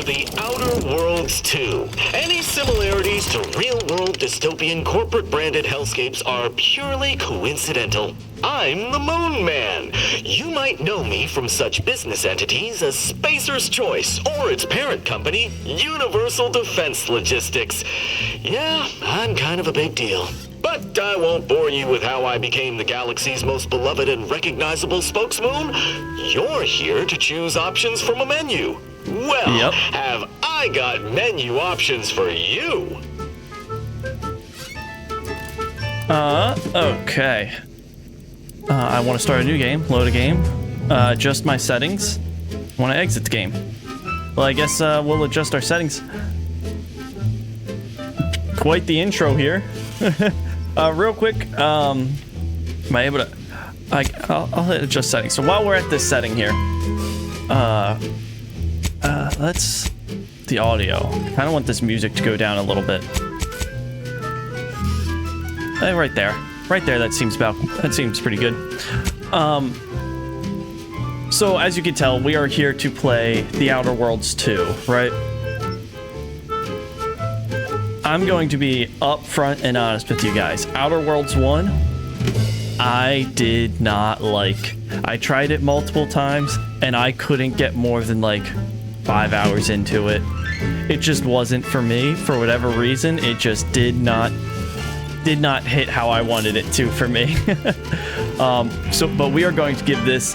The Outer Worlds 2. Any similarities to real-world dystopian corporate-branded hellscapes are purely coincidental. I'm the Moon Man. You might know me from such business entities as Spacer's Choice or its parent company, Universal Defense Logistics. Yeah, I'm kind of a big deal. But I won't bore you with how I became the galaxy's most beloved and recognizable spokesmoon. You're here to choose options from a menu. Well, have I got menu options for you? Okay. I want to start a new game, load a game, adjust my settings. I want to exit the game. Well, I guess we'll adjust our settings. Quite the intro here. Real quick, am I able to... I'll hit adjust settings. So while we're at this setting here, let's... The audio. I kind of want this music to go down a little bit. Right there. Right there, that seems pretty good. So as you can tell, we are here to play The Outer Worlds 2, right? I'm going to be upfront and honest with you guys. Outer Worlds 1, I did not like. I tried it multiple times, and I couldn't get more than like 5 hours into it. It just wasn't for me, for whatever reason. It just did not hit how I wanted it to for me. But we are going to give this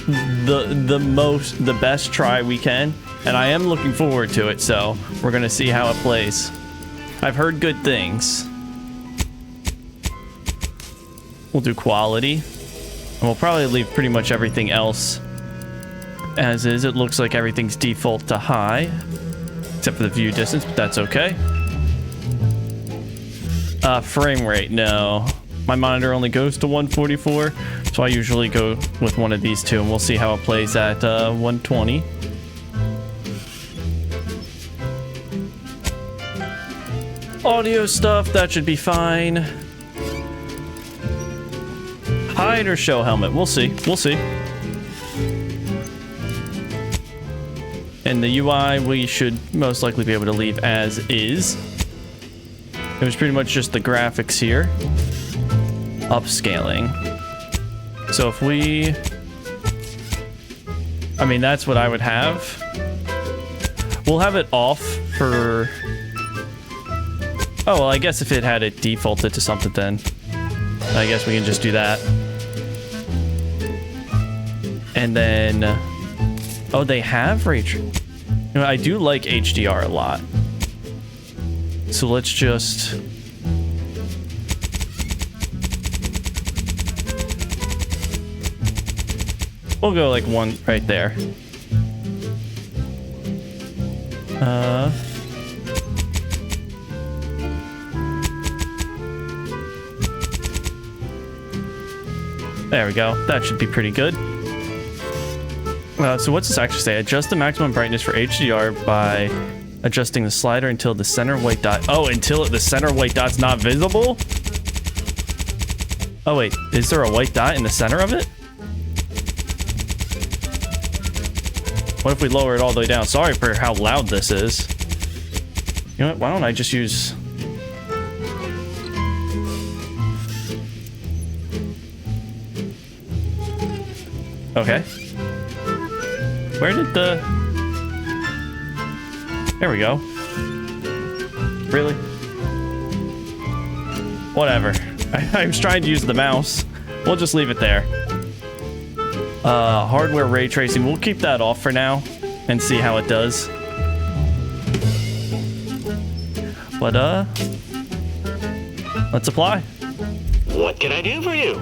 the best try we can, and I am looking forward to it, so we're gonna see how it plays. I've heard good things. We'll do quality, and we'll probably leave pretty much everything else as is. It looks like everything's default to high, except for the view distance, but that's okay. Frame rate, no. My monitor only goes to 144, so I usually go with one of these two, and we'll see how it plays at 120. Audio stuff, that should be fine. Hide or show helmet, we'll see, we'll see. And the UI, we should most likely be able to leave as is. It was pretty much just the graphics here. Upscaling. So if we... I mean, that's what I would have. We'll have it off for... Oh, well, I guess if it had it defaulted to something, then I guess we can just do that. And then... Oh, they have ray tracing. You know, I do like HDR a lot. So let's just... We'll go like one right there. There we go. That should be pretty good. So what's this actually say? Adjust the maximum brightness for HDR by adjusting the slider until the center white dot... Oh, until the center white dot's not visible? Oh, wait. Is there a white dot in the center of it? What if we lower it all the way down? Sorry for how loud this is. You know what? Why don't I just use... Okay. Where did the... There we go. Really? Whatever. I was trying to use the mouse. We'll just leave it there. Hardware ray tracing. We'll keep that off for now and see how it does. But, let's apply. What can I do for you?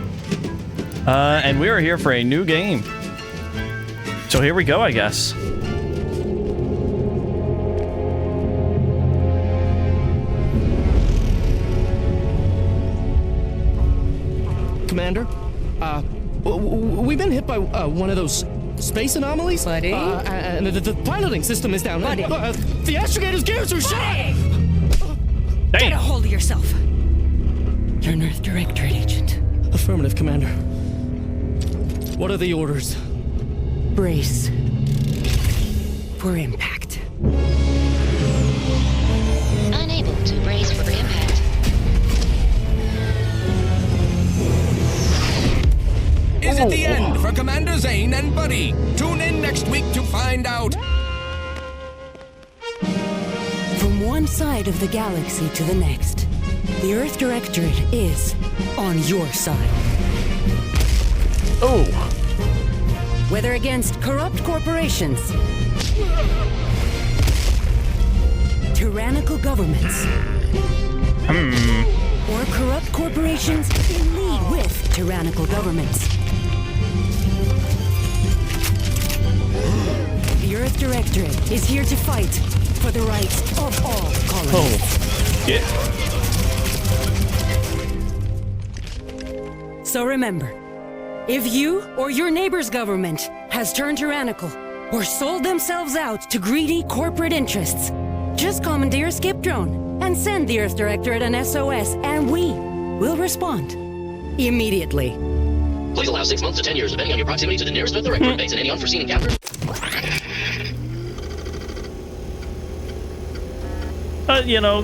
And we are here for a new game. So here we go, I guess. Commander, we've been hit by one of those space anomalies. Buddy? And the piloting system is down. Buddy. The astrogator's gears are shot. Buddy! Get a hold of yourself. You're an Earth Directorate agent. Affirmative, Commander. What are the orders? Brace for impact. Unable to brace for impact. Is it the end for Commander Zane and Buddy? Tune in next week to find out. From one side of the galaxy to the next, the Earth Directorate is on your side. Oh. Whether against corrupt corporations, tyrannical governments, or corrupt corporations in league with tyrannical governments. The Earth Directorate is here to fight for the rights of all colonists. Oh. Yeah. So remember, if you or your neighbor's government has turned tyrannical or sold themselves out to greedy corporate interests, just commandeer a skip drone and send the Earth Directorate an SOS, and we will respond immediately. Please allow 6 months to 10 years, depending on your proximity to the nearest Earth Directorate base and any unforeseen encounters.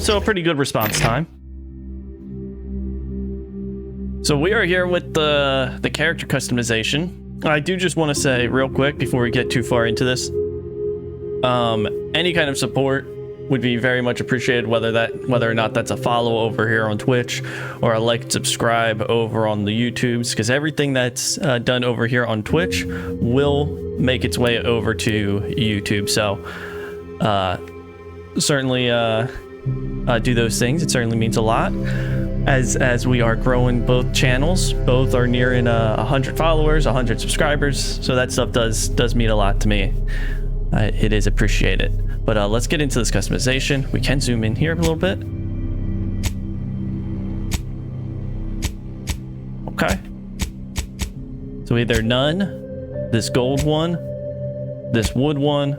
So a pretty good response time. So we are here with the character customization. I do just want to say real quick before we get too far into this, any kind of support would be very much appreciated, whether or not that's a follow over here on Twitch or a like and subscribe over on the YouTubes, because everything that's done over here on Twitch will make its way over to YouTube. So certainly do those things. It certainly means a lot as we are growing both channels. Both are nearing 100 followers, 100 subscribers, so that stuff does mean a lot to me. It is appreciated. But let's get into this customization. We can zoom in here a little bit. Okay, so either none, this gold one, this wood one,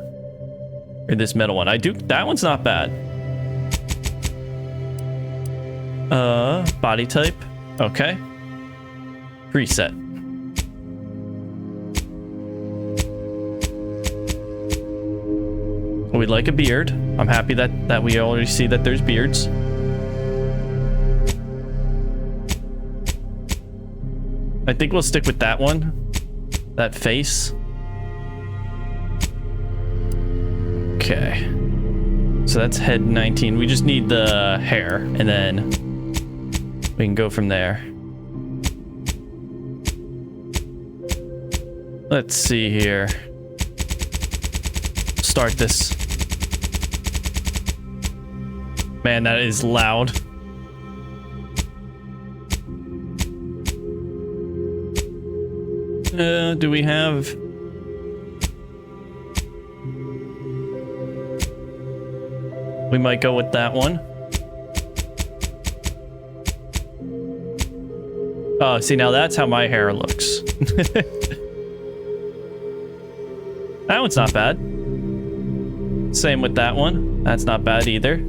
or this metal one. That one's not bad. Body type. Okay. Preset. We'd like a beard. I'm happy that we already see that there's beards. I think we'll stick with that one. That face. Okay. So that's head 19. We just need the hair, and then we can go from there. Let's see here. Start this. Man, that is loud. Do we have... We might go with that one. Oh, see, now that's how my hair looks. That one's not bad. Same with that one. That's not bad either.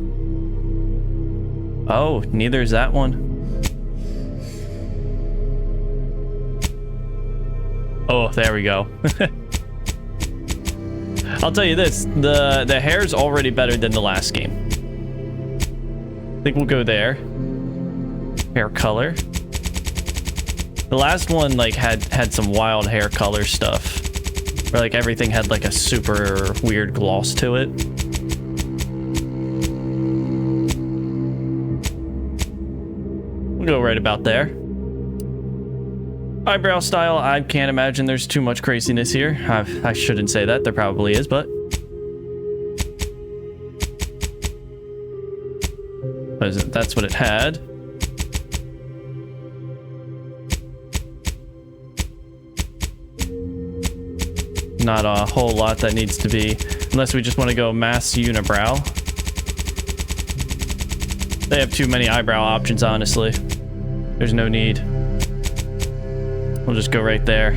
Oh, neither is that one. Oh, there we go. I'll tell you this, the hair's already better than the last game. I think we'll go there. Hair color. The last one like had some wild hair color stuff, where like everything had like a super weird gloss to it. We'll go right about there. Eyebrow style, I can't imagine there's too much craziness here. I shouldn't say that, there probably is, but... That's what it had. Not a whole lot that needs to be, unless we just want to go mass unibrow. They have too many eyebrow options, honestly. There's no need. We'll just go right there.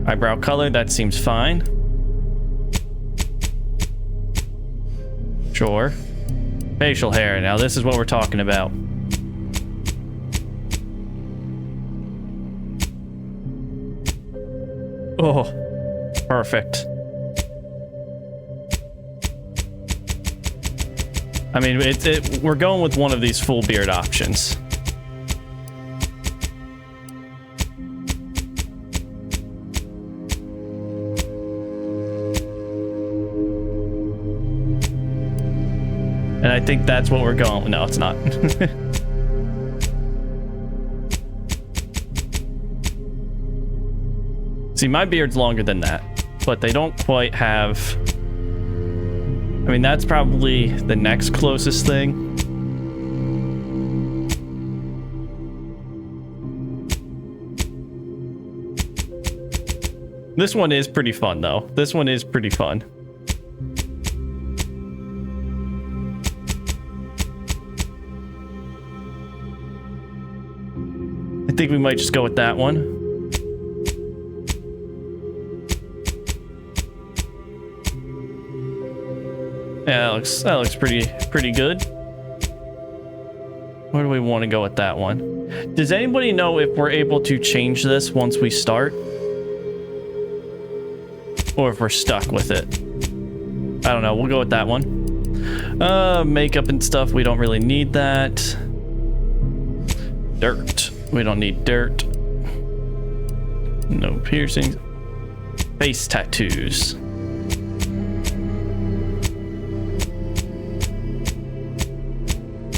Eyebrow color, that seems fine. Sure. Facial hair, now this is what we're talking about. Oh, perfect. I mean, we're going with one of these full beard options. And I think that's what we're going with. No, it's not. See, my beard's longer than that, but they don't quite have... I mean, that's probably the next closest thing. This one is pretty fun, though. This one is pretty fun. I think we might just go with that one. Yeah, that looks pretty good. Where do we want to go with that one? Does anybody know if we're able to change this once we start? Or if we're stuck with it? I don't know. We'll go with that one. Makeup and stuff. We don't really need that. Dirt. We don't need dirt. No piercings. Face tattoos.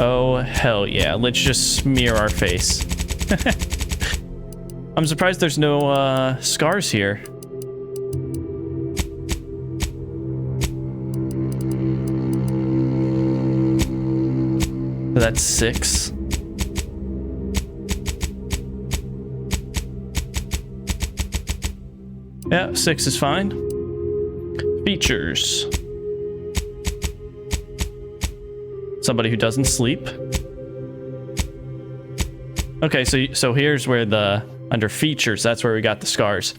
Oh, hell yeah. Let's just smear our face. I'm surprised there's no scars here. That's 6. Yeah, 6 is fine. Features. Somebody who doesn't sleep. Okay, so here's where under features, that's where we got the scars.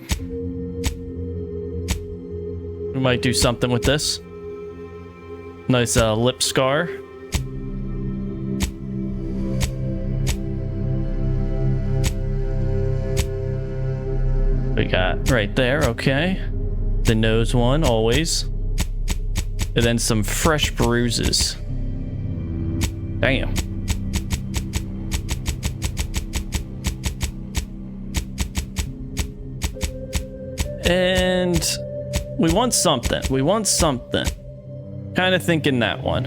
We might do something with this. Nice lip scar. We got right there, okay. The nose one, always. And then some fresh bruises. Damn. And we want something. We want something. Kind of thinking that one.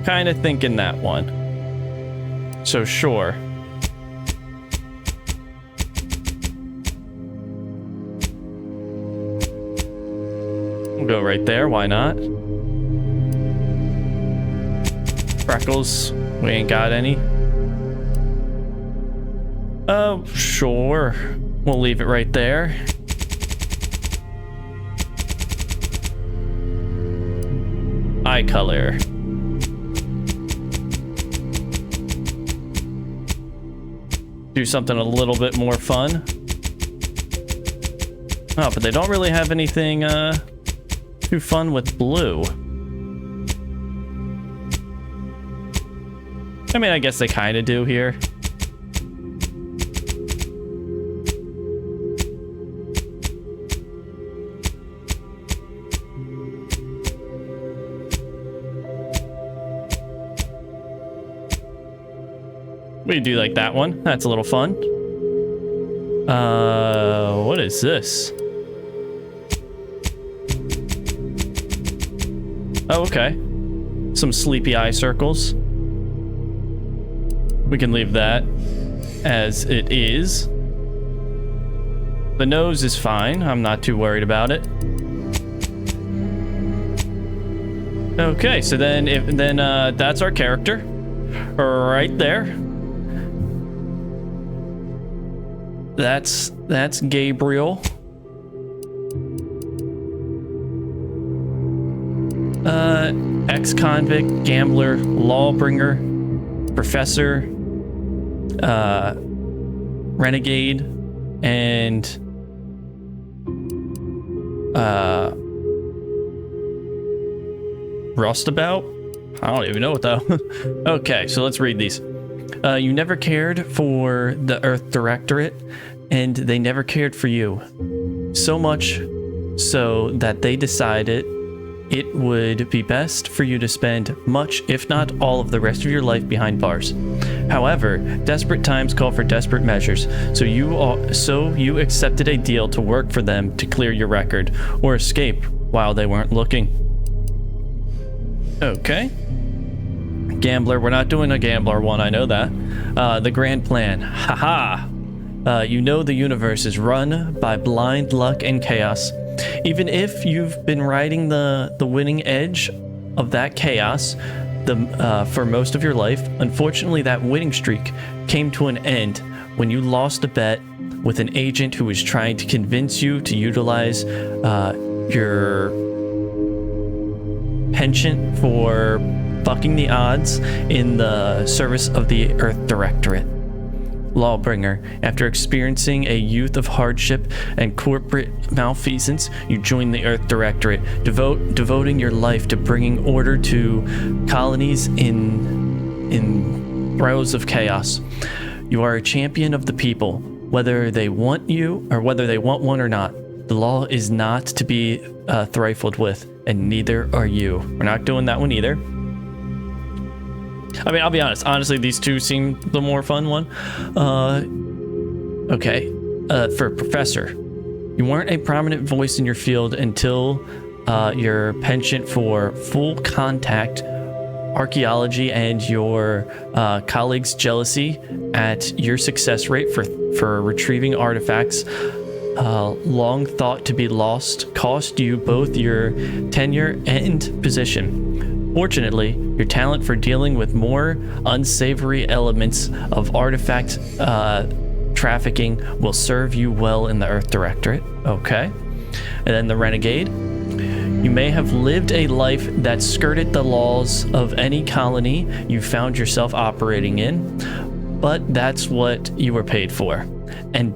Kind of thinking that one. So sure. We'll go right there. Why not? Freckles. We ain't got any. Oh, sure. We'll leave it right there. Eye color. Do something a little bit more fun. Oh, but they don't really have anything too fun with blue. I mean, I guess they kind of do here. We do like that one. That's a little fun. What is this? Oh, okay. Some sleepy eye circles. We can leave that as it is. The nose is fine. I'm not too worried about it. Okay, so then that's our character right there. That's Gabriel. Ex-convict, gambler, lawbringer, professor, renegade, and rustabout? I don't even know what though. Okay, so let's read these. You never cared for the Earth Directorate, and they never cared for you. So much so that they decided it would be best for you to spend much, if not all, of the rest of your life behind bars. However, desperate times call for desperate measures, so you accepted a deal to work for them to clear your record, or escape while they weren't looking. Okay. Gambler, we're not doing a gambler one, I know that. The grand plan. Haha. You know the universe is run by blind luck and chaos. Even if you've been riding the winning edge of that chaos for most of your life, unfortunately that winning streak came to an end when you lost a bet with an agent who was trying to convince you to utilize your penchant for bucking the odds in the service of the Earth Directorate. Lawbringer, after experiencing a youth of hardship and corporate malfeasance, you join the Earth Directorate, devoting your life to bringing order to colonies in throes of chaos. You are a champion of the people, whether they want you or whether they want one or not. The law is not to be trifled with, and neither are you. We're not doing that one either. I mean, I'll be honest. Honestly, these two seem the more fun one. Okay. For Professor, you weren't a prominent voice in your field until your penchant for full contact archaeology and your colleagues' jealousy at your success rate for retrieving artifacts long thought to be lost cost you both your tenure and position. Fortunately, your talent for dealing with more unsavory elements of artifact trafficking will serve you well in the Earth Directorate. Okay. And then the Renegade. You may have lived a life that skirted the laws of any colony you found yourself operating in, but that's what you were paid for. And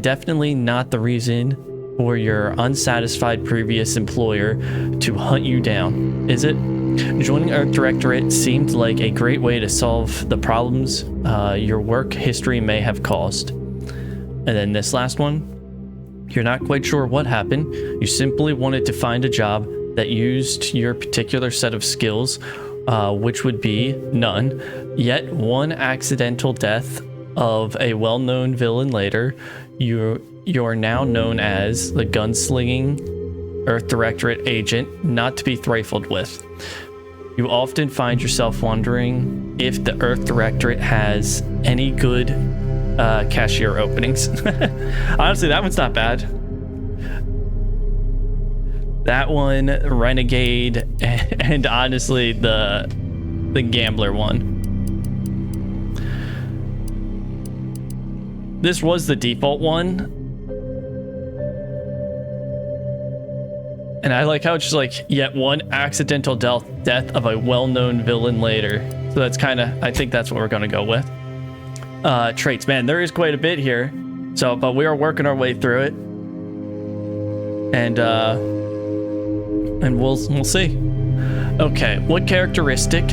definitely not the reason for your unsatisfied previous employer to hunt you down, is it? Joining Earth Directorate seemed like a great way to solve the problems your work history may have caused. And then this last one, you're not quite sure what happened. You simply wanted to find a job that used your particular set of skills, which would be none. Yet one accidental death of a well-known villain later, you're now known as the gunslinging Earth Directorate agent, not to be trifled with. You often find yourself wondering if the Earth Directorate has any good cashier openings. Honestly, that one's not bad. That one, Renegade, and honestly, the Gambler one. This was the default one. And I like how it's just like, yet one accidental death of a well-known villain later. So that's kind of, I think that's what we're going to go with. Traits, man, there is quite a bit here. So, but we are working our way through it. And we'll see. Okay, what characteristic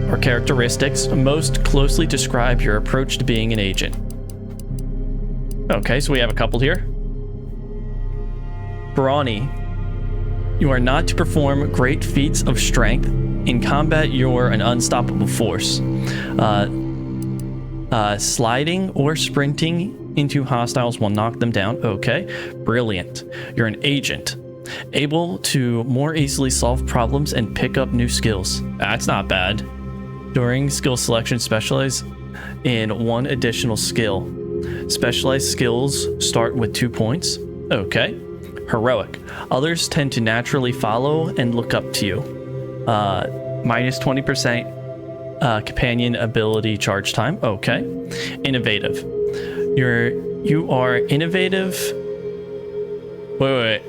or characteristics most closely describe your approach to being an agent? Okay, so we have a couple here. Brawny. You are not to perform great feats of strength. In combat, you're an unstoppable force. Sliding or sprinting into hostiles will knock them down. Okay, brilliant. You're an agent, able to more easily solve problems and pick up new skills. That's not bad. During skill selection, specialize in one additional skill. Specialized skills start with 2 points. Okay. Heroic. Others tend to naturally follow and look up to you. Minus 20% companion ability charge time. Okay. Innovative. You are innovative. Wait.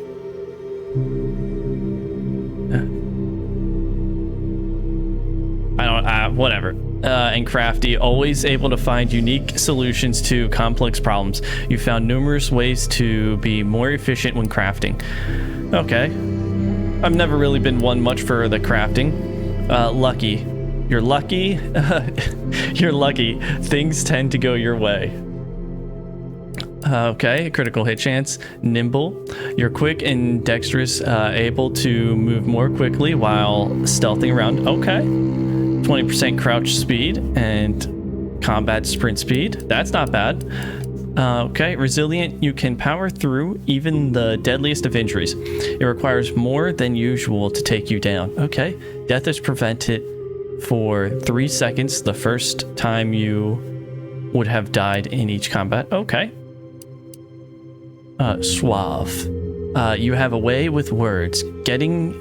I don't. Whatever. And crafty, always able to find unique solutions to complex problems. You found numerous ways to be more efficient when crafting. Okay. I've never really been one much for the crafting. Lucky. You're lucky. You're lucky. Things tend to go your way. Okay, critical hit chance. Nimble. You're quick and dexterous, able to move more quickly while stealthing around. Okay. 20% crouch speed and combat sprint speed. That's not bad. Okay, resilient. You can power through even the deadliest of injuries. It requires more than usual to take you down. Okay. Death is prevented for 3 seconds the first time you would have died in each combat. Okay. Suave. You have a way with words, getting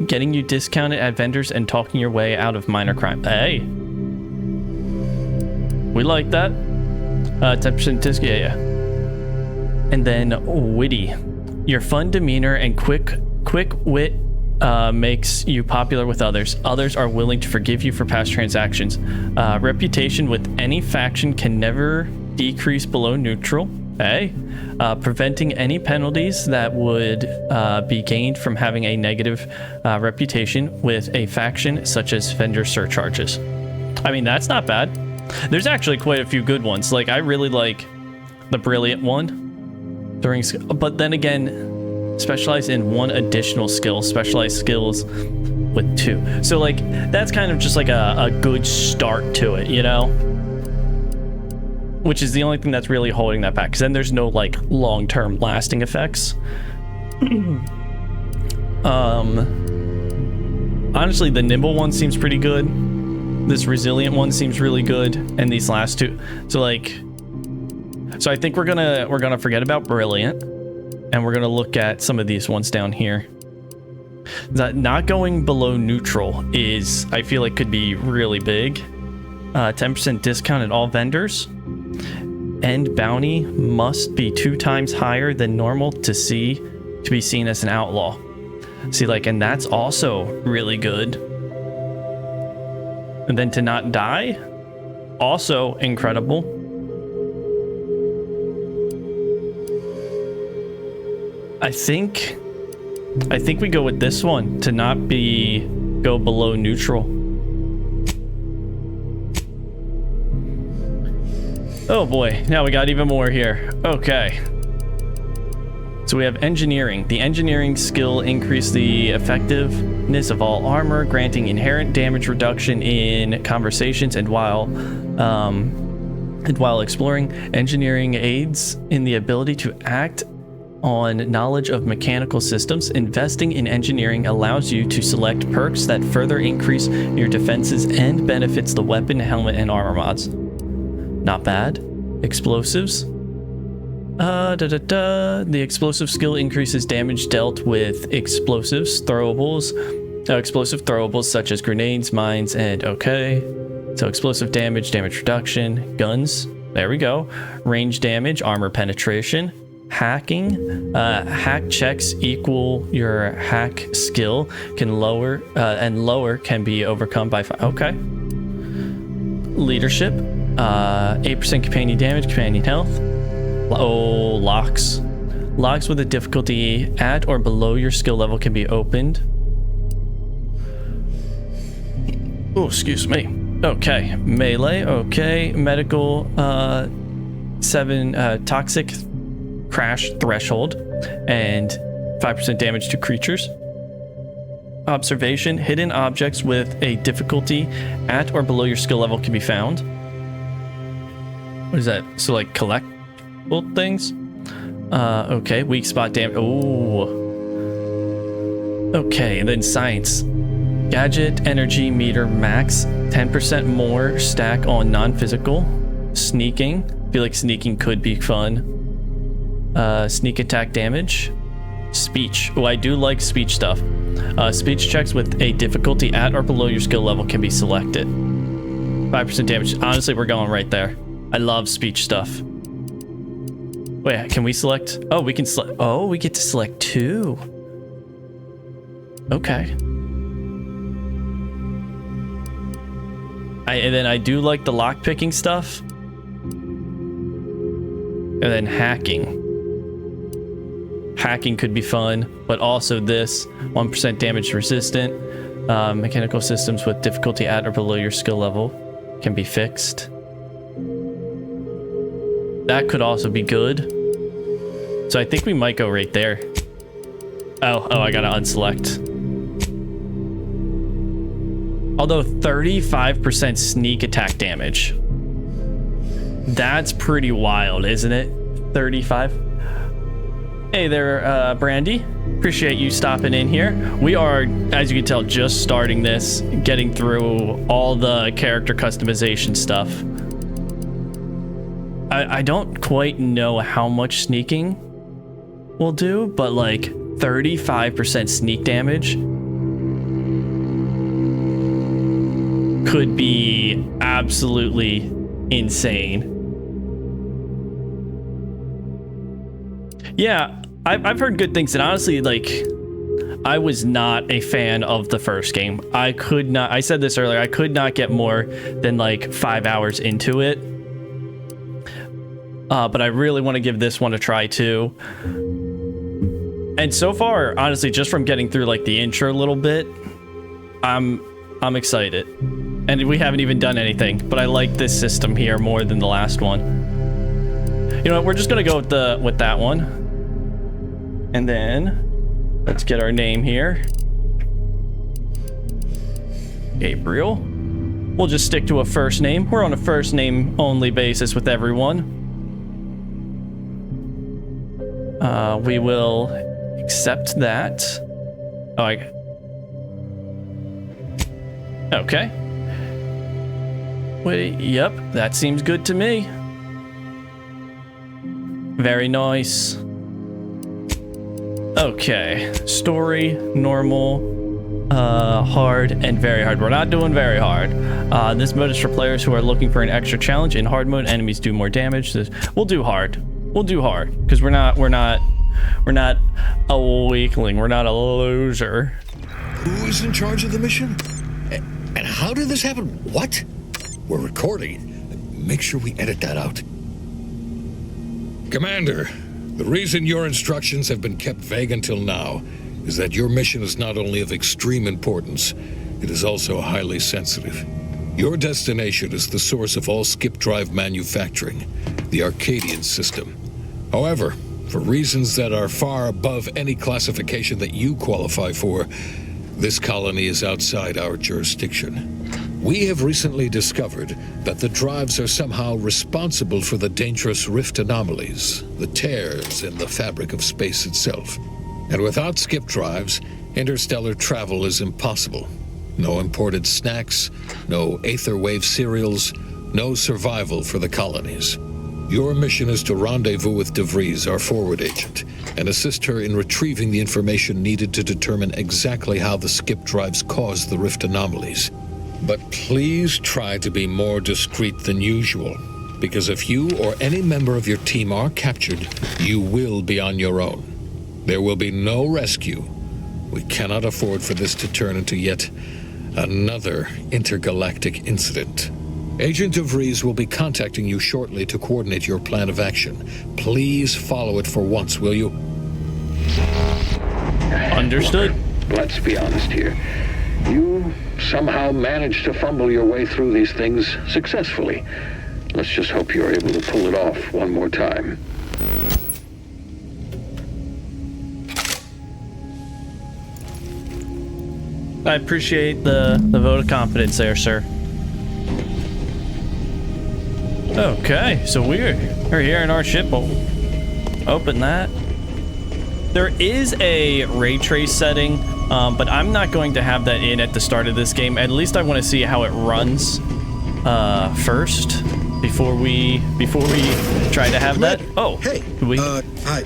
you discounted at vendors and talking your way out of minor crime. Hey, we like that. 10% disc, yeah. And then witty. Your fun demeanor and quick wit makes you popular with others. Others are willing to forgive you for past transactions. Reputation with any faction can never decrease below neutral. Hey, preventing any penalties that would be gained from having a negative reputation with a faction, such as vendor surcharges. I mean, that's not bad. There's actually quite a few good ones. Like, I really like the brilliant one during, but then again, specialize in one additional skill, specialized skills with 2. So like, that's kind of just like a good start to it, you know? Which is the only thing that's really holding that back, because then there's no like long-term lasting effects. Honestly, the nimble one seems pretty good. This resilient one seems really good, and these last 2. So like, so I think we're gonna forget about brilliant, and we're gonna look at some of these ones down here. That not going below neutral is, I feel like, could be really big. 10% discount at all vendors. End bounty must be 2 times higher than normal to be seen as an outlaw. See, like, and that's also really good. And then to not die, also incredible. I think we go with this one, to not go below neutral. Oh boy, now we got even more here. Okay. So we have engineering. The engineering skill increases the effectiveness of all armor, granting inherent damage reduction in conversations and while exploring. Engineering aids in the ability to act on knowledge of mechanical systems. Investing in engineering allows you to select perks that further increase your defenses and benefits the weapon, helmet, and armor mods. Not bad. Explosives. The explosive skill increases damage dealt with explosive throwables such as grenades, mines, and okay. So explosive damage reduction, guns. There we go. Range damage, armor penetration, hacking. Hack checks equal your hack skill can lower and lower can be overcome by okay. Leadership. 8% companion damage, companion health. Oh, locks. Locks with a difficulty at or below your skill level can be opened. Oh, excuse me. Okay, melee. Okay, medical. 7 toxic crash threshold and 5% damage to creatures. Observation. Hidden objects with a difficulty at or below your skill level can be found. What is that? So like collectible things? Okay, weak spot damage. Oh. Okay, and then science. Gadget energy meter max. 10% more stack on non-physical. Sneaking. I feel like sneaking could be fun. Sneak attack damage. Speech. Oh, I do like speech stuff. Speech checks with a difficulty at or below your skill level can be selected. 5% damage. Honestly, we're going right there. I love speech stuff. Wait, can we select? Oh, we can select. Oh, we get to select 2. Okay. And then I do like the lock picking stuff. And then hacking. Hacking could be fun, but also this 1% damage resistant. Mechanical systems with difficulty at or below your skill level can be fixed. That could also be good. So I think we might go right there. Oh, I gotta unselect. Although 35% sneak attack damage. That's pretty wild, isn't it? 35. Hey there, Brandy. Appreciate you stopping in here. We are, as you can tell, just starting this, getting through all the character customization stuff. I don't quite know how much sneaking will do, but like 35% sneak damage could be absolutely insane. Yeah, I've heard good things, and honestly, like, I was not a fan of the first game. I said this earlier, I could not get more than like 5 hours into it. But I really want to give this one a try too. And so far, honestly, just from getting through like the intro a little bit, I'm excited. And we haven't even done anything, but I like this system here more than the last one. You know what? We're just gonna go with that one, and then let's get our name here. Gabriel. We'll just stick to a first name. We're on a first name only basis with everyone. We will accept that. Okay. Wait, yep, that seems good to me. Very nice. Okay, story, normal, hard, and very hard. We're not doing very hard. This mode is for players who are looking for an extra challenge. In hard mode, enemies do more damage. We'll do hard. We'll do hard because we're not a weakling. We're not a loser. Who is in charge of the mission? And how did this happen? What? We're recording. Make sure we edit that out. Commander, the reason your instructions have been kept vague until now is that your mission is not only of extreme importance, it is also highly sensitive. Your destination is the source of all skip drive manufacturing, the Arcadian system. However, for reasons that are far above any classification that you qualify for, this colony is outside our jurisdiction. We have recently discovered that the drives are somehow responsible for the dangerous rift anomalies, the tears in the fabric of space itself. And without skip drives, interstellar travel is impossible. No imported snacks, no aether wave cereals, no survival for the colonies. Your mission is to rendezvous with DeVries, our forward agent, and assist her in retrieving the information needed to determine exactly how the skip drives cause the rift anomalies. But please try to be more discreet than usual, because if you or any member of your team are captured, you will be on your own. There will be no rescue. We cannot afford for this to turn into yet another intergalactic incident. Agent DeVries will be contacting you shortly to coordinate your plan of action. Please follow it for once, will you? Understood. Let's be honest here. You somehow managed to fumble your way through these things successfully. Let's just hope you're able to pull it off one more time. I appreciate the vote of confidence there, sir. Okay, so we're here in our ship. We'll open that. There is a ray trace setting, but I'm not going to have that in at the start of this game. At least I want to see how it runs first before we try to have that. Oh, hey, hi.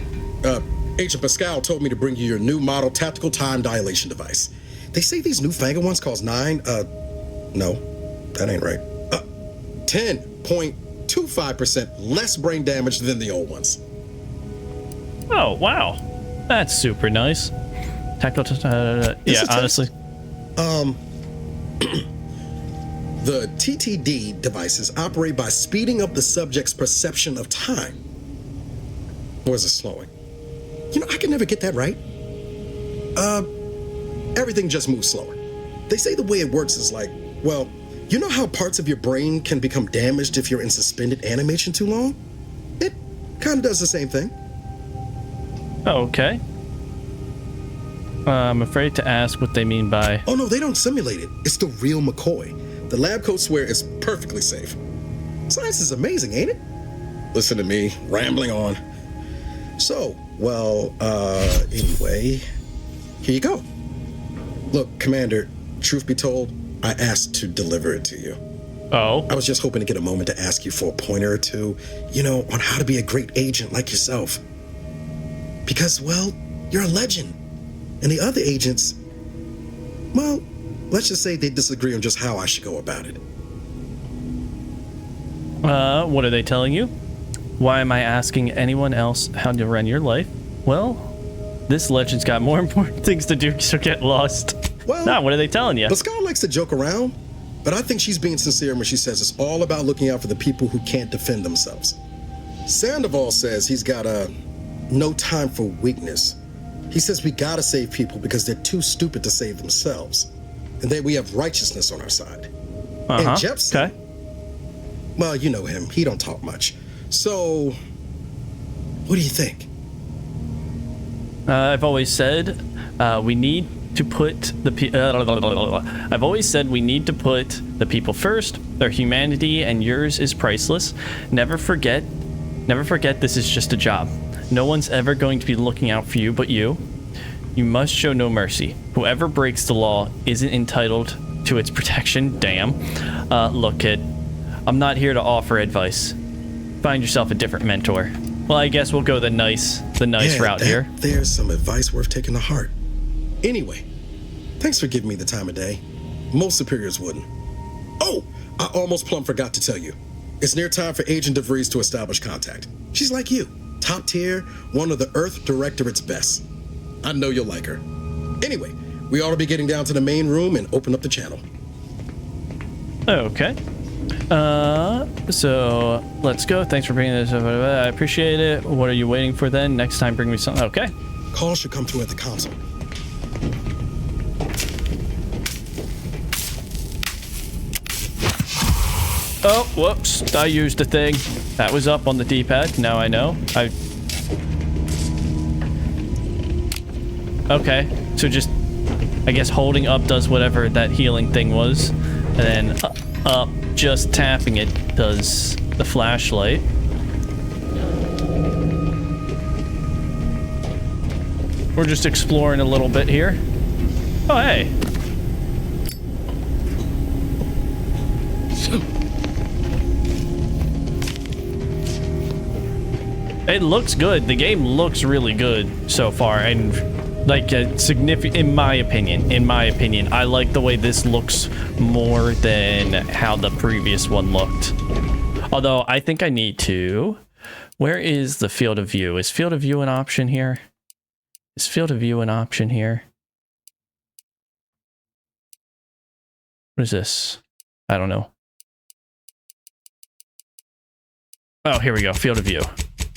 Agent Pascal told me to bring you your new model tactical time dilation device. They say these newfangled ones cause no, that ain't right. 10.25% less brain damage than the old ones. Oh, wow. That's super nice. Yeah, honestly. The TTD devices operate by speeding up the subject's perception of time. Or is it slowing? You know, I can never get that right. Everything just moves slower. They say the way it works is like, well, you know how parts of your brain can become damaged if you're in suspended animation too long? It kind of does the same thing. Okay. I'm afraid to ask what they mean by... Oh no, they don't simulate it. It's the real McCoy. The lab coats swear it's perfectly safe. Science is amazing, ain't it? Listen to me, rambling on. So, well, anyway, here you go. Look, Commander, truth be told, I asked to deliver it to you. Oh? I was just hoping to get a moment to ask you for a pointer or two, you know, on how to be a great agent like yourself. Because, well, you're a legend. And the other agents, well, let's just say they disagree on just how I should go about it. What are they telling you? Why am I asking anyone else how to run your life? Well, this legend's got more important things to do, so get lost. Well, nah, what are they telling you? Pascal likes to joke around, but I think she's being sincere when she says it's all about looking out for the people who can't defend themselves. Sandoval says he's got no time for weakness. He says we gotta save people because they're too stupid to save themselves. And that we have righteousness on our side. And Jepson, well, you know him. He don't talk much. So, what do you think? I've always said we need to put the I've always said we need to put the people first. Their humanity and yours is priceless. Never forget this is just a job. No one's ever going to be looking out for you but you. You must show no mercy. Whoever breaks the law isn't entitled to its protection. Damn. Look, kid, I'm not here to offer advice. Find yourself a different mentor. Well, I guess we'll go the nice route here. There's some advice worth taking to heart. Anyway, thanks for giving me the time of day. Most superiors wouldn't. Oh, I almost plumb forgot to tell you. It's near time for Agent DeVries to establish contact. She's like you, top tier, one of the Earth Directorate's best. I know you'll like her. Anyway, we ought to be getting down to the main room and open up the channel. Okay. So let's go. Thanks for bringing this up. I appreciate it. What are you waiting for then? Next time, bring me something. Okay. Call should come through at the console. Oh, whoops. I used the thing. That was up on the D-pad. Now I know. Okay. So just, I guess holding up does whatever that healing thing was. And then up, just tapping it does the flashlight. We're just exploring a little bit here. Oh, hey. It looks good. The game looks really good so far, and like significant in my opinion. I like the way this looks more than how the previous one looked. Although I think I need to. Where is the field of view? Is field of view an option here? Is field of view an option here? What is this? I don't know. Oh, here we go. Field of view.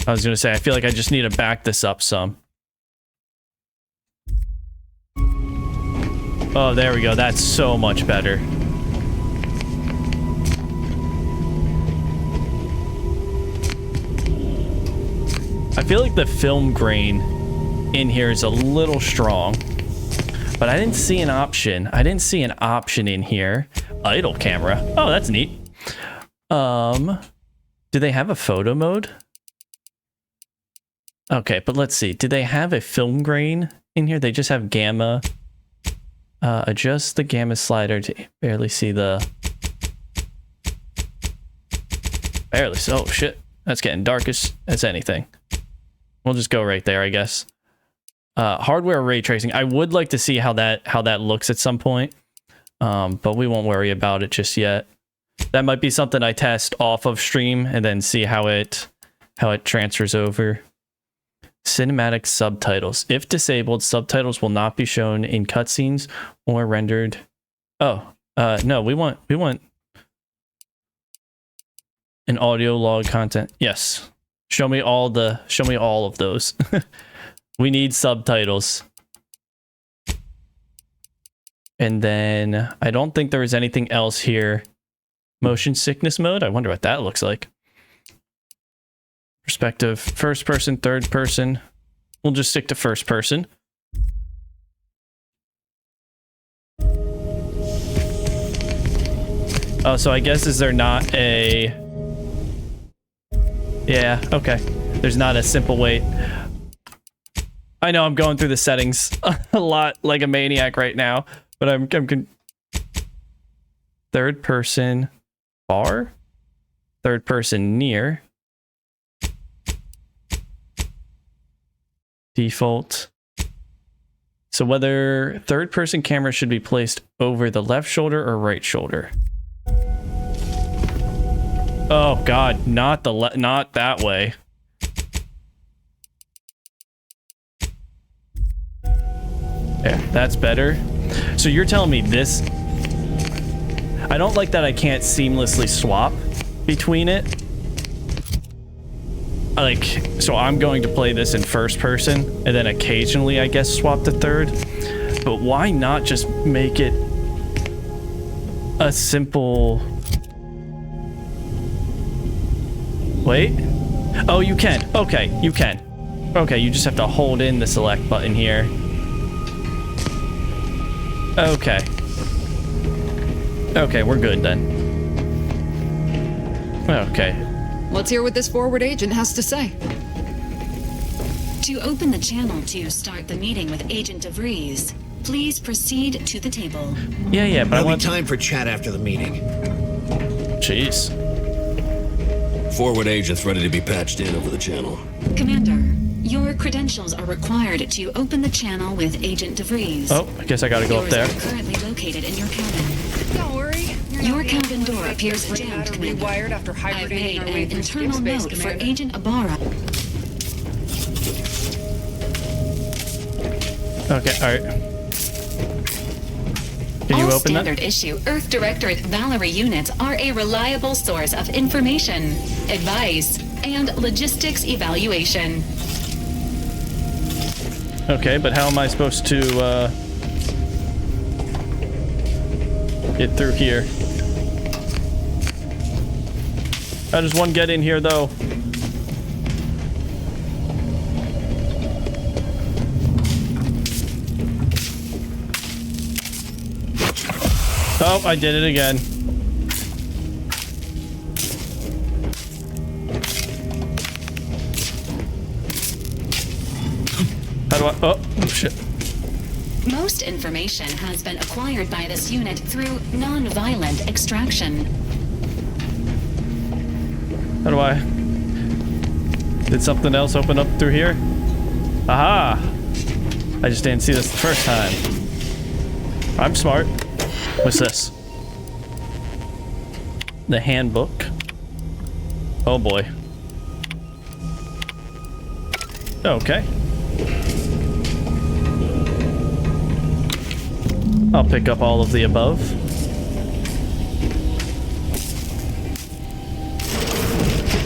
I was going to say, I feel like I just need to back this up some. Oh, there we go. That's so much better. I feel like the film grain in here is a little strong, but I didn't see an option. I didn't see an option in here. Idle camera. Oh, that's neat. Do they have a photo mode? Okay, but let's see. Do they have a film grain in here? They just have gamma. Adjust the gamma slider to barely see the... Barely. Oh, shit. That's getting dark as anything. We'll just go right there, I guess. Hardware ray tracing. I would like to see how that looks at some point. But we won't worry about it just yet. That might be something I test off of stream and then see how it transfers over. Cinematic subtitles. If disabled, subtitles will not be shown in cutscenes or rendered. Oh, no, we want an audio log content. Yes. Show me all of those. We need subtitles. And then I don't think there is anything else here. Motion sickness mode. I wonder what that looks like. Perspective, first person, third person. We'll just stick to first person. Oh, so I guess is there not a... Yeah, okay. There's not a simple way. I know I'm going through the settings a lot like a maniac right now, but I'm third person far, third person near, default. So whether third person camera should be placed over the left shoulder or right shoulder. Oh God, not that way. There, that's better. So you're telling me this... I don't like that I can't seamlessly swap between it. Like, so I'm going to play this in first person, and then occasionally, I guess, swap to third. But why not just make it a simple... Wait. Oh, you can. Okay, you can. Okay, you just have to hold in the select button here. Okay. Okay, we're good then. Okay. Let's hear what this forward agent has to say. To open the channel to start the meeting with Agent DeVries, please proceed to the table. Yeah, but There'll be time for chat after the meeting. Jeez. Forward agent's ready to be patched in over the channel. Commander, your credentials are required to open the channel with Agent DeVries. Oh, I guess I gotta go up there. Yours are currently located in your cabin. Don't worry. Your cabin door appears jammed, Commander. Rewired after I've made hibernating our way an through internal skip space, note for Commander. Agent Ibarra. Okay, alright. Can you All open that? standard issue Earth Directorate Valerie units are a reliable source of information, advice, and logistics evaluation. Okay, but how am I supposed to get through here? How does one get in here though? Oh, I did it again. How do I... Oh, shit. Most information has been acquired by this unit through non-violent extraction. How do I... Did something else open up through here? Aha! I just didn't see this the first time. I'm smart. What's this? The handbook. Oh boy. Okay. I'll pick up all of the above.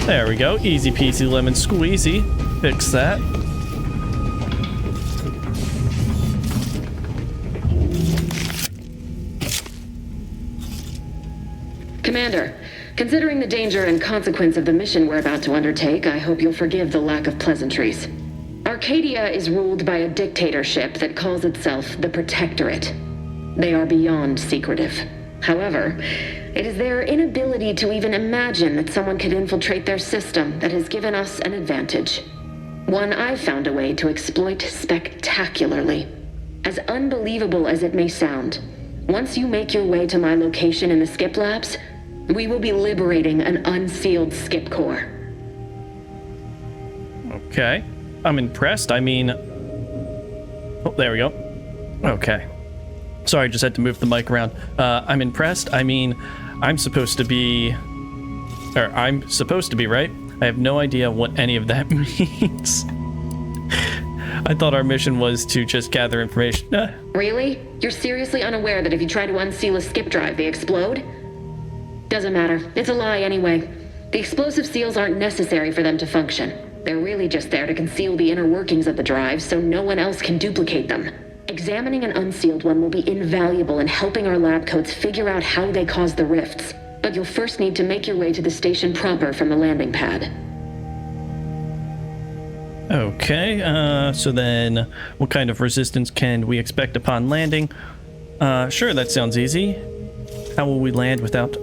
There we go. Easy peasy lemon squeezy. Fix that. Commander, considering the danger and consequence of the mission we're about to undertake, I hope you'll forgive the lack of pleasantries. Arcadia is ruled by a dictatorship that calls itself the Protectorate. They are beyond secretive. However, it is their inability to even imagine that someone could infiltrate their system that has given us an advantage. One I've found a way to exploit spectacularly. As unbelievable as it may sound, once you make your way to my location in the skip labs, we will be liberating an unsealed skip core. Okay. I'm impressed. I mean... Oh, there we go. Okay. Sorry, just had to move the mic around. I'm impressed. I mean, I'm supposed to be... Or, I'm supposed to be, right? I have no idea what any of that means. I thought our mission was to just gather information. Really? You're seriously unaware that if you try to unseal a skip drive, they explode? Doesn't matter. It's a lie anyway. The explosive seals aren't necessary for them to function. They're really just there to conceal the inner workings of the drive so no one else can duplicate them. Examining an unsealed one will be invaluable in helping our lab coats figure out how they caused the rifts. But you'll first need to make your way to the station proper from the landing pad. Okay, so then what kind of resistance can we expect upon landing? Sure, that sounds easy. How will we land without...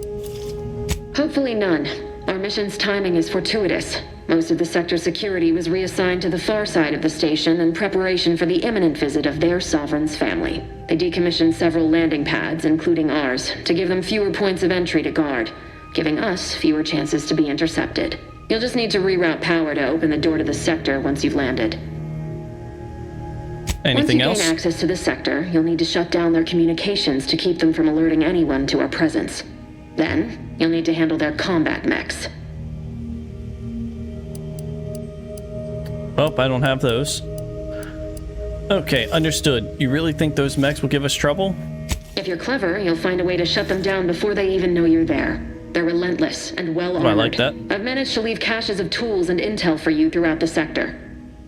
Hopefully none. Our mission's timing is fortuitous. Most of the sector's security was reassigned to the far side of the station in preparation for the imminent visit of their sovereign's family. They decommissioned several landing pads, including ours, to give them fewer points of entry to guard, giving us fewer chances to be intercepted. You'll just need to reroute power to open the door to the sector once you've landed. Anything else? Once you gain access to the sector, you'll need to shut down their communications to keep them from alerting anyone to our presence. Then, you'll need to handle their combat mechs. Oh, I don't have those. Okay, understood. You really think those mechs will give us trouble? If you're clever, you'll find a way to shut them down before they even know you're there. They're relentless and well-armored. I like that. I've managed to leave caches of tools and intel for you throughout the sector.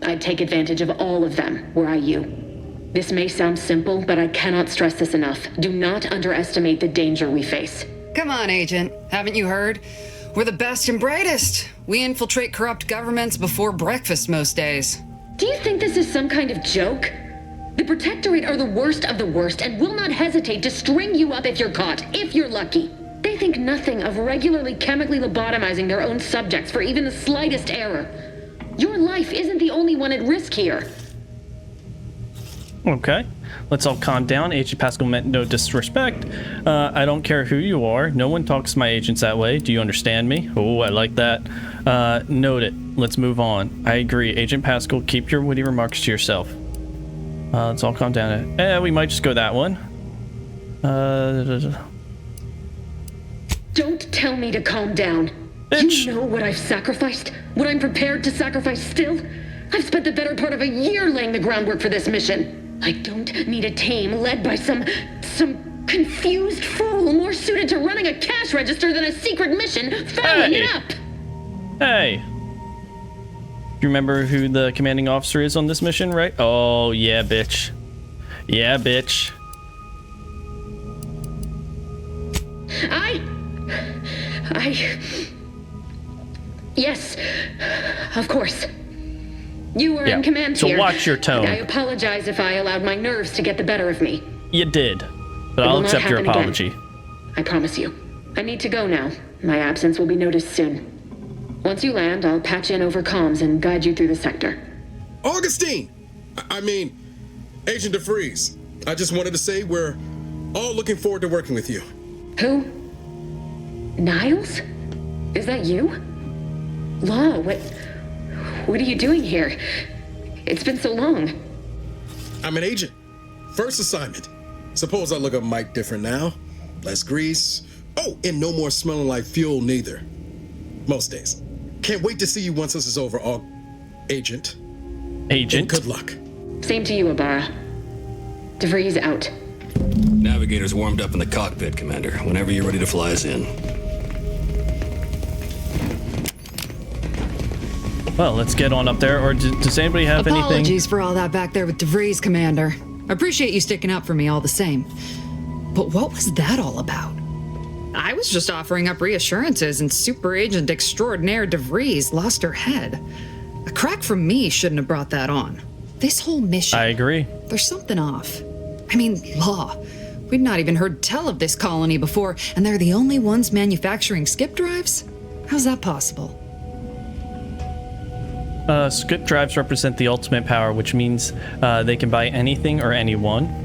I'd take advantage of all of them, were I you. This may sound simple, but I cannot stress this enough. Do not underestimate the danger we face. Come on, Agent. Haven't you heard? We're the best and brightest. We infiltrate corrupt governments before breakfast most days. Do you think this is some kind of joke? The Protectorate are the worst of the worst and will not hesitate to string you up if you're caught, if you're lucky. They think nothing of regularly chemically lobotomizing their own subjects for even the slightest error. Your life isn't the only one at risk here. Okay, let's all calm down. Agent Pascal meant no disrespect. I don't care who you are. No one talks to my agents that way. Do you understand me? Oh, I like that. Note it. Let's move on. I agree. Agent Pascal, keep your witty remarks to yourself. Let's all calm down. We might just go that one. Don't tell me to calm down. Bitch. You know what I've sacrificed? What I'm prepared to sacrifice still? I've spent the better part of a year laying the groundwork for this mission. I don't need a team led by some confused fool more suited to running a cash register than a secret mission fouling it up. Hey. You remember who the commanding officer is on this mission, right? Oh, yeah, bitch. Yeah, bitch. Yes, of course. You were in command so here. So watch your tone. I apologize if I allowed my nerves to get the better of me. You did, but I'll accept your apology. Again. I promise you. I need to go now. My absence will be noticed soon. Once you land, I'll patch in over comms and guide you through the sector. Augustine! Agent DeFreeze. I just wanted to say we're all looking forward to working with you. Who? Niles? Is that you? Law, what are you doing here? It's been so long. I'm an agent. First assignment. Suppose I look a mite different now. Less grease. Oh, and no more smelling like fuel neither. Most days. Can't wait to see you once this is over, Agent. Agent. And good luck. Same to you, Ibarra. DeVries out. Navigator's warmed up in the cockpit, Commander. Whenever you're ready to fly us in. Well, let's get on up there. Or does anybody have anything? Apologies for all that back there with DeVries, Commander. I appreciate you sticking up for me all the same. But what was that all about? I was just offering up reassurances and Super Agent Extraordinaire DeVries lost her head. A crack from me shouldn't have brought that on. This whole mission... I agree. There's something off. I mean, Law. We'd not even heard tell of this colony before, and they're the only ones manufacturing skip drives? How's that possible? Skip drives represent the ultimate power, which means they can buy anything or anyone.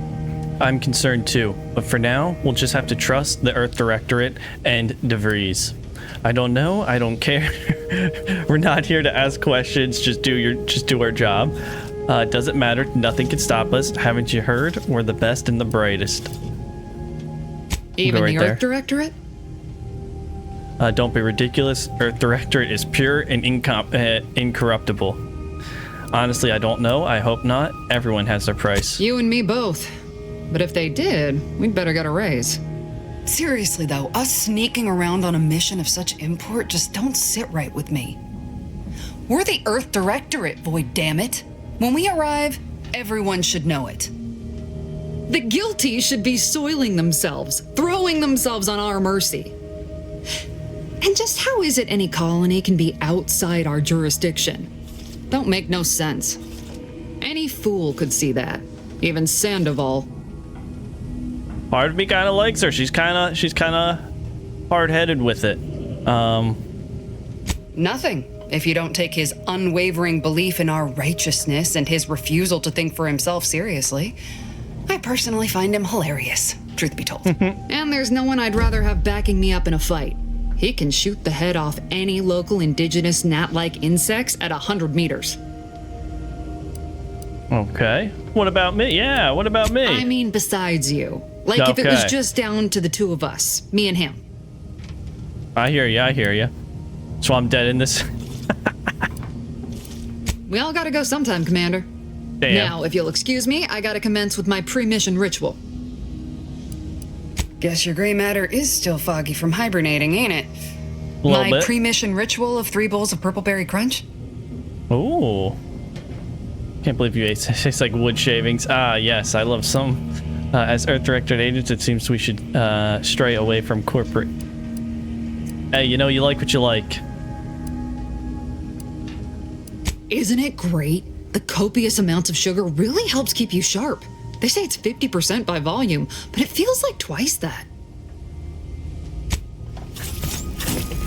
I'm concerned too, but for now, we'll just have to trust the Earth Directorate and DeVries. I don't know, I don't care. We're not here to ask questions, just do our job. It doesn't matter, nothing can stop us. Haven't you heard? We're the best and the brightest. Even the Earth Directorate? Don't be ridiculous. Earth Directorate is pure and incorruptible. Honestly, I don't know. I hope not. Everyone has their price. You and me both. But if they did, we'd better get a raise. Seriously though, us sneaking around on a mission of such import just don't sit right with me. We're the Earth Directorate, Void, damn it. When we arrive, everyone should know it. The guilty should be soiling themselves, throwing themselves on our mercy. And just how is it any colony can be outside our jurisdiction? don't make no sense. Any fool could see that. Even Sandoval. Part of me kind of likes her. She's kind of hard-headed with it. Nothing. If you don't take his unwavering belief in our righteousness and his refusal to think for himself seriously. I personally find him hilarious, truth be told. And there's no one I'd rather have backing me up in a fight. He can shoot the head off any local indigenous gnat-like insects at 100 meters. Okay. What about me? Yeah, what about me? I mean, besides you. Like if it was just down to the two of us, me and him. I hear you. So I'm dead in this. We all gotta go sometime, Commander. Damn. Now, if you'll excuse me, I gotta commence with my pre-mission ritual. Guess your gray matter is still foggy from hibernating, ain't it? My bit. Pre-mission ritual of 3 bowls of purple berry crunch? Ooh. Can't believe you ate. Tastes like wood shavings. Ah, yes, I love some. As Earth Directorate agents, it seems we should stray away from corporate. Hey, you know, you like what you like. Isn't it great? The copious amounts of sugar really helps keep you sharp. They say it's 50% by volume, but it feels like twice that.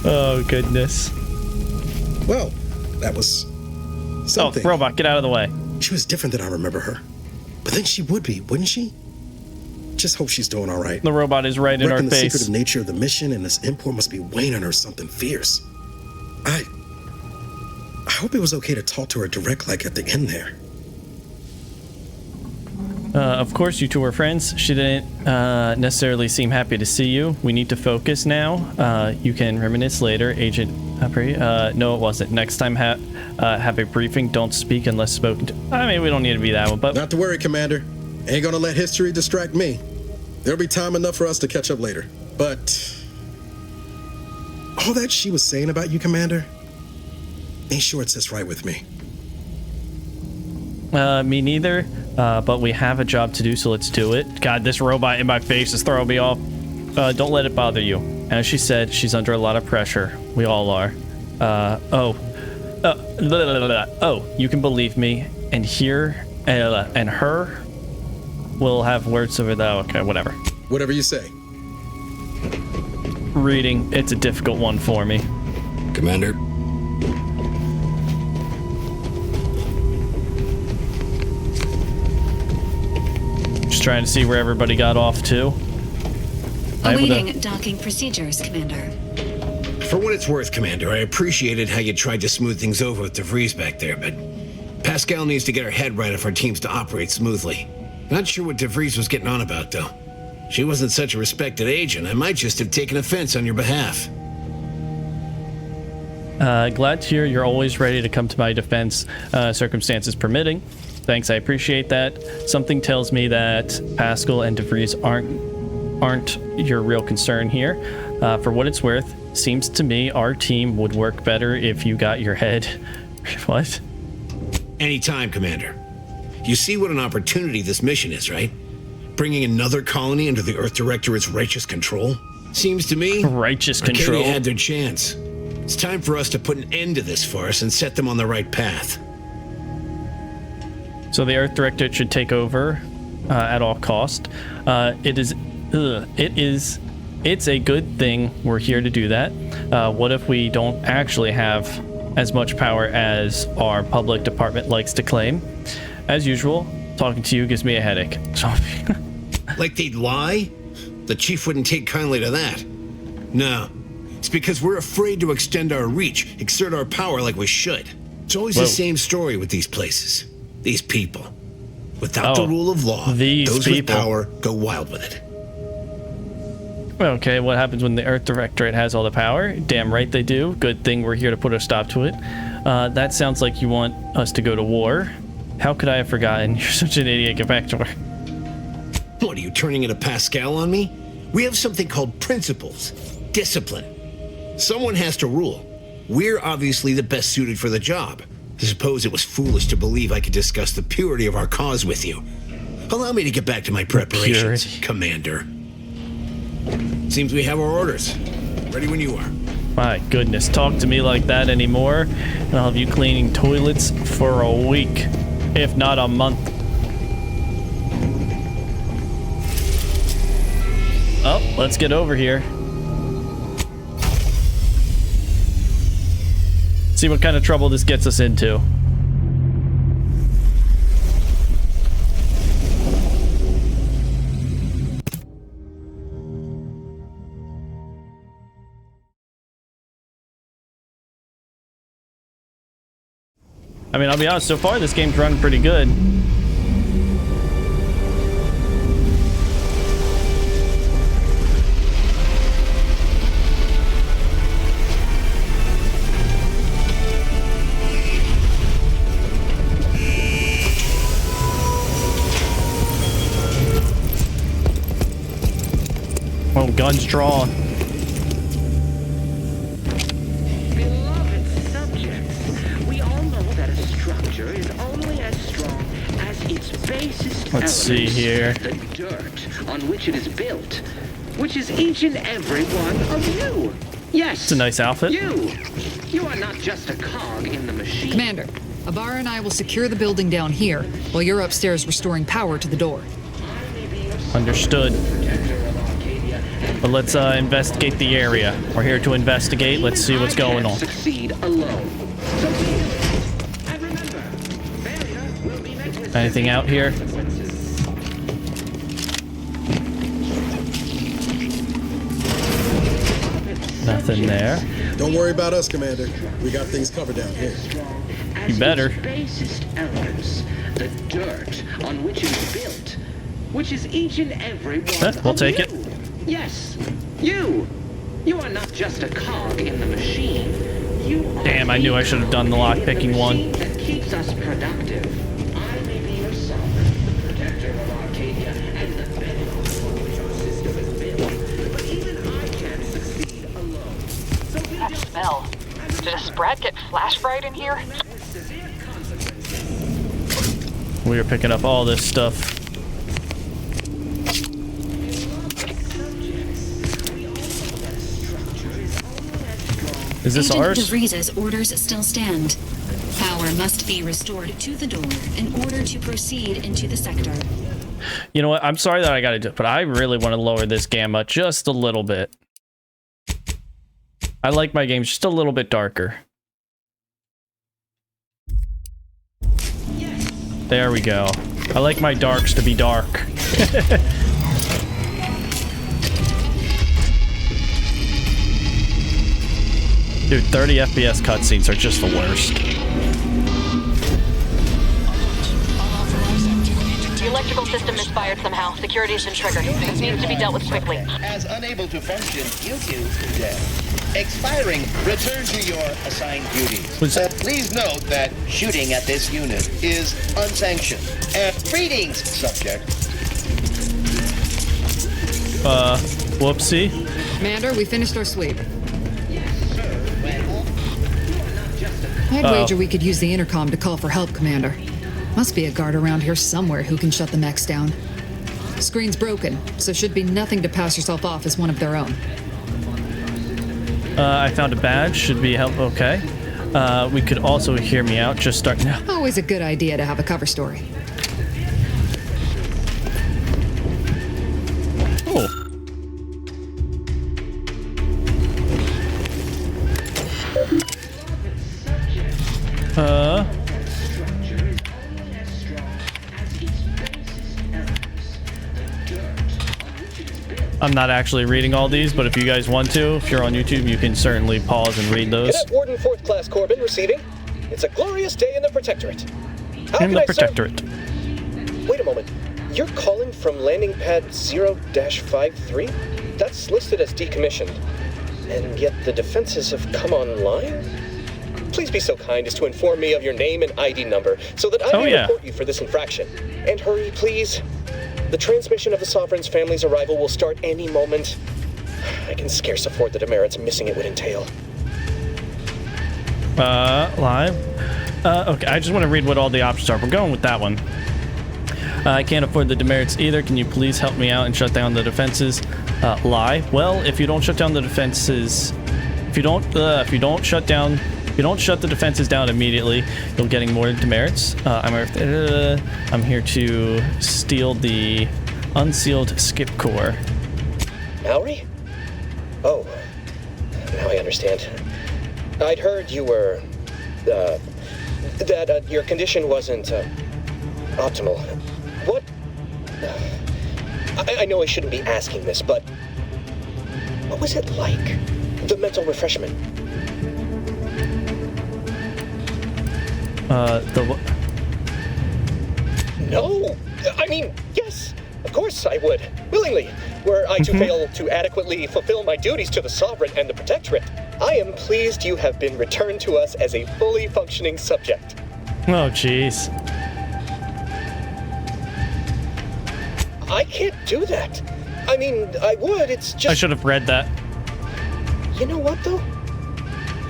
Oh, goodness. Well, that was something. Oh, robot, get out of the way. She was different than I remember her. But then she would be, wouldn't she? Just hope she's doing all right. The robot is right in our the face. secretive nature of the mission, and this import must be weighing on her something fierce. I hope it was okay to talk to her direct, like at the end there. Of course, you two are friends. She didn't necessarily seem happy to see you. We need to focus now. You can reminisce later, Agent Apri. No, it wasn't. Next time, have a briefing. Don't speak unless spoken to. I mean, we don't need to be that one, but... Not to worry, Commander. Ain't gonna let history distract me. There'll be time enough for us to catch up later. But... all that she was saying about you, Commander, ain't sure it sits right with me. Me neither. But we have a job to do, so let's do it. God, this robot in my face is throwing me off. Don't let it bother you. As she said, she's under a lot of pressure. We all are. You can believe me. And here, and her, will have words over the... Okay, whatever. Whatever you say. Reading, it's a difficult one for me. Commander. Just trying to see where everybody got off to. Awaiting docking procedures, Commander. For what it's worth, Commander, I appreciated how you tried to smooth things over with DeVries back there, but Pascal needs to get her head right if our team's to operate smoothly. Not sure what DeVries was getting on about, though. She wasn't such a respected agent. I might just have taken offense on your behalf. Glad to hear you're always ready to come to my defense, circumstances permitting. Thanks, I appreciate that. Something tells me that Pascal and DeVries aren't your real concern here. For what it's worth, seems to me our team would work better if you got your head... What? Anytime, Commander. You see what an opportunity this mission is, right? Bringing another colony under the Earth Directorate's righteous control? Seems to me... Righteous control? Arcadia had their chance. It's time for us to put an end to this farce and set them on the right path. So the Earth Directorate should take over at all cost. It's a good thing we're here to do that. What if we don't actually have as much power as our public department likes to claim? As usual, talking to you gives me a headache. So like they'd lie? The chief wouldn't take kindly to that. No, it's because we're afraid to extend our reach, exert our power like we should. It's always the same story with these places. These people. Without the rule of law, those with power go wild with it. Okay, what happens when the Earth Directorate has all the power? Damn right they do. Good thing we're here to put a stop to it. That sounds like you want us to go to war. How could I have forgotten? You're such an idiot. Get back to her. What, are you turning into Pascal on me? We have something called principles. Discipline. Someone has to rule. We're obviously the best suited for the job. I suppose it was foolish to believe I could discuss the purity of our cause with you. Allow me to get back to my preparations, Commander. Seems we have our orders. Ready when you are. My goodness, talk to me like that anymore, and I'll have you cleaning toilets for a week, if not a month. Oh, let's get over here. See what kind of trouble this gets us into. I mean, I'll be honest, so far this game's run pretty good. Oh, guns drawn. Let's see here. The dirt on which it is built, which is each and every one of you. Yes. It's a nice outfit. You are not just a cog in the machine. Commander, Ibarra and I will secure the building down here while you're upstairs restoring power to the door. Understood. But let's investigate the area. We're here to investigate. Let's see what's going on. Succeed alone. Anything out here? Nothing there. Don't worry about us, Commander. We got things covered down here. You better. Basest elements, the dirt on which it is built, which is each and every one We'll take it. Yes, you. You are not just a cog in the machine. You are Damn, I knew I should have done the lock-picking one. that keeps us productive. I may be your sovereign, the protector of Arcadia, and the bedrock on which our system is built. But even I can't succeed alone. So we That smell. Did a Sprat get flash fried in here? We are picking up all this stuff. Is this Agent ours? DeVries's orders still stand. Power must be restored to the door in order to proceed into the sector. You know what? I'm sorry that I gotta do it, but I really want to lower this gamma just a little bit. I like my games just a little bit darker. There we go. I like my darks to be dark. Dude, 30 FPS cutscenes are just the worst. The electrical system misfired somehow. Security's been triggered. This needs to be dealt with quickly. As unable to function due to death. Expiring, return to your assigned duties. Please note that shooting at this unit is unsanctioned. Greetings, subject. Whoopsie. Commander, we finished our sweep. I'd wager we could use the intercom to call for help, Commander. Must be a guard around here somewhere who can shut the mechs down. Screen's broken, so should be nothing to pass yourself off as one of their own. I found a badge. Should be help. Okay. We could also hear me out. Just start now. Always a good idea to have a cover story. Oh. I'm not actually reading all these, but if you guys want to, if you're on YouTube, you can certainly pause and read those. Cadet Warden 4th Class Corbin receiving. It's a glorious day in the Protectorate. In the Protectorate. Wait a moment. You're calling from landing pad 0-53? That's listed as decommissioned. And yet the defenses have come online? Please be so kind as to inform me of your name and ID number so that I may report you for this infraction. And hurry, please. The transmission of the Sovereign's family's arrival will start any moment. I can scarce afford the demerits missing it would entail. Live. Okay, I just want to read what all the options are. We're going with that one. I can't afford the demerits either. Can you please help me out and shut down the defenses? Lie. Well, if you don't shut down the defenses, if you don't shut the defenses down immediately, you'll getting more demerits. I'm here to steal the unsealed skip core. Mallory? Oh, now I understand. I'd heard you were, that your condition wasn't, optimal. What? I know I shouldn't be asking this, but what was it like? The mental refreshment? No! I mean, yes! Of course I would. Willingly. Were I to fail to adequately fulfill my duties to the Sovereign and the Protectorate, I am pleased you have been returned to us as a fully functioning subject. Oh, jeez. I can't do that. I mean, I would, it's just... I should have read that. You know what, though?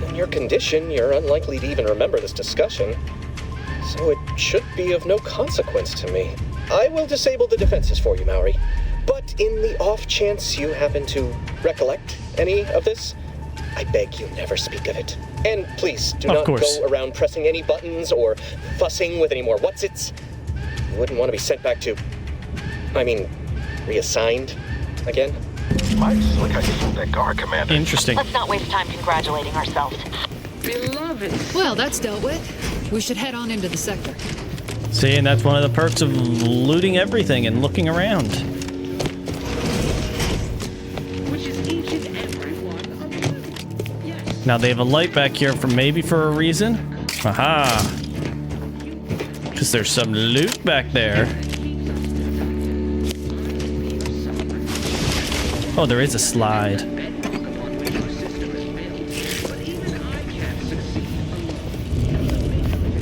In your condition, you're unlikely to even remember this discussion. So it should be of no consequence to me. I will disable the defenses for you, Maori. But in the off chance you happen to recollect any of this, I beg you never speak of it. And please, do not go around pressing any buttons or fussing with any more whatsits. You wouldn't want to be sent back to... reassigned again. Might look like that guard, Commander. Interesting. Let's not waste time congratulating ourselves. Beloved. Well, that's dealt with. We should head on into the sector. See, and that's one of the perks of looting everything and looking around. Which is each and every one of them. Yes. Now they have a light back here for a reason. Aha! Because there's some loot back there. Oh, there is a slide.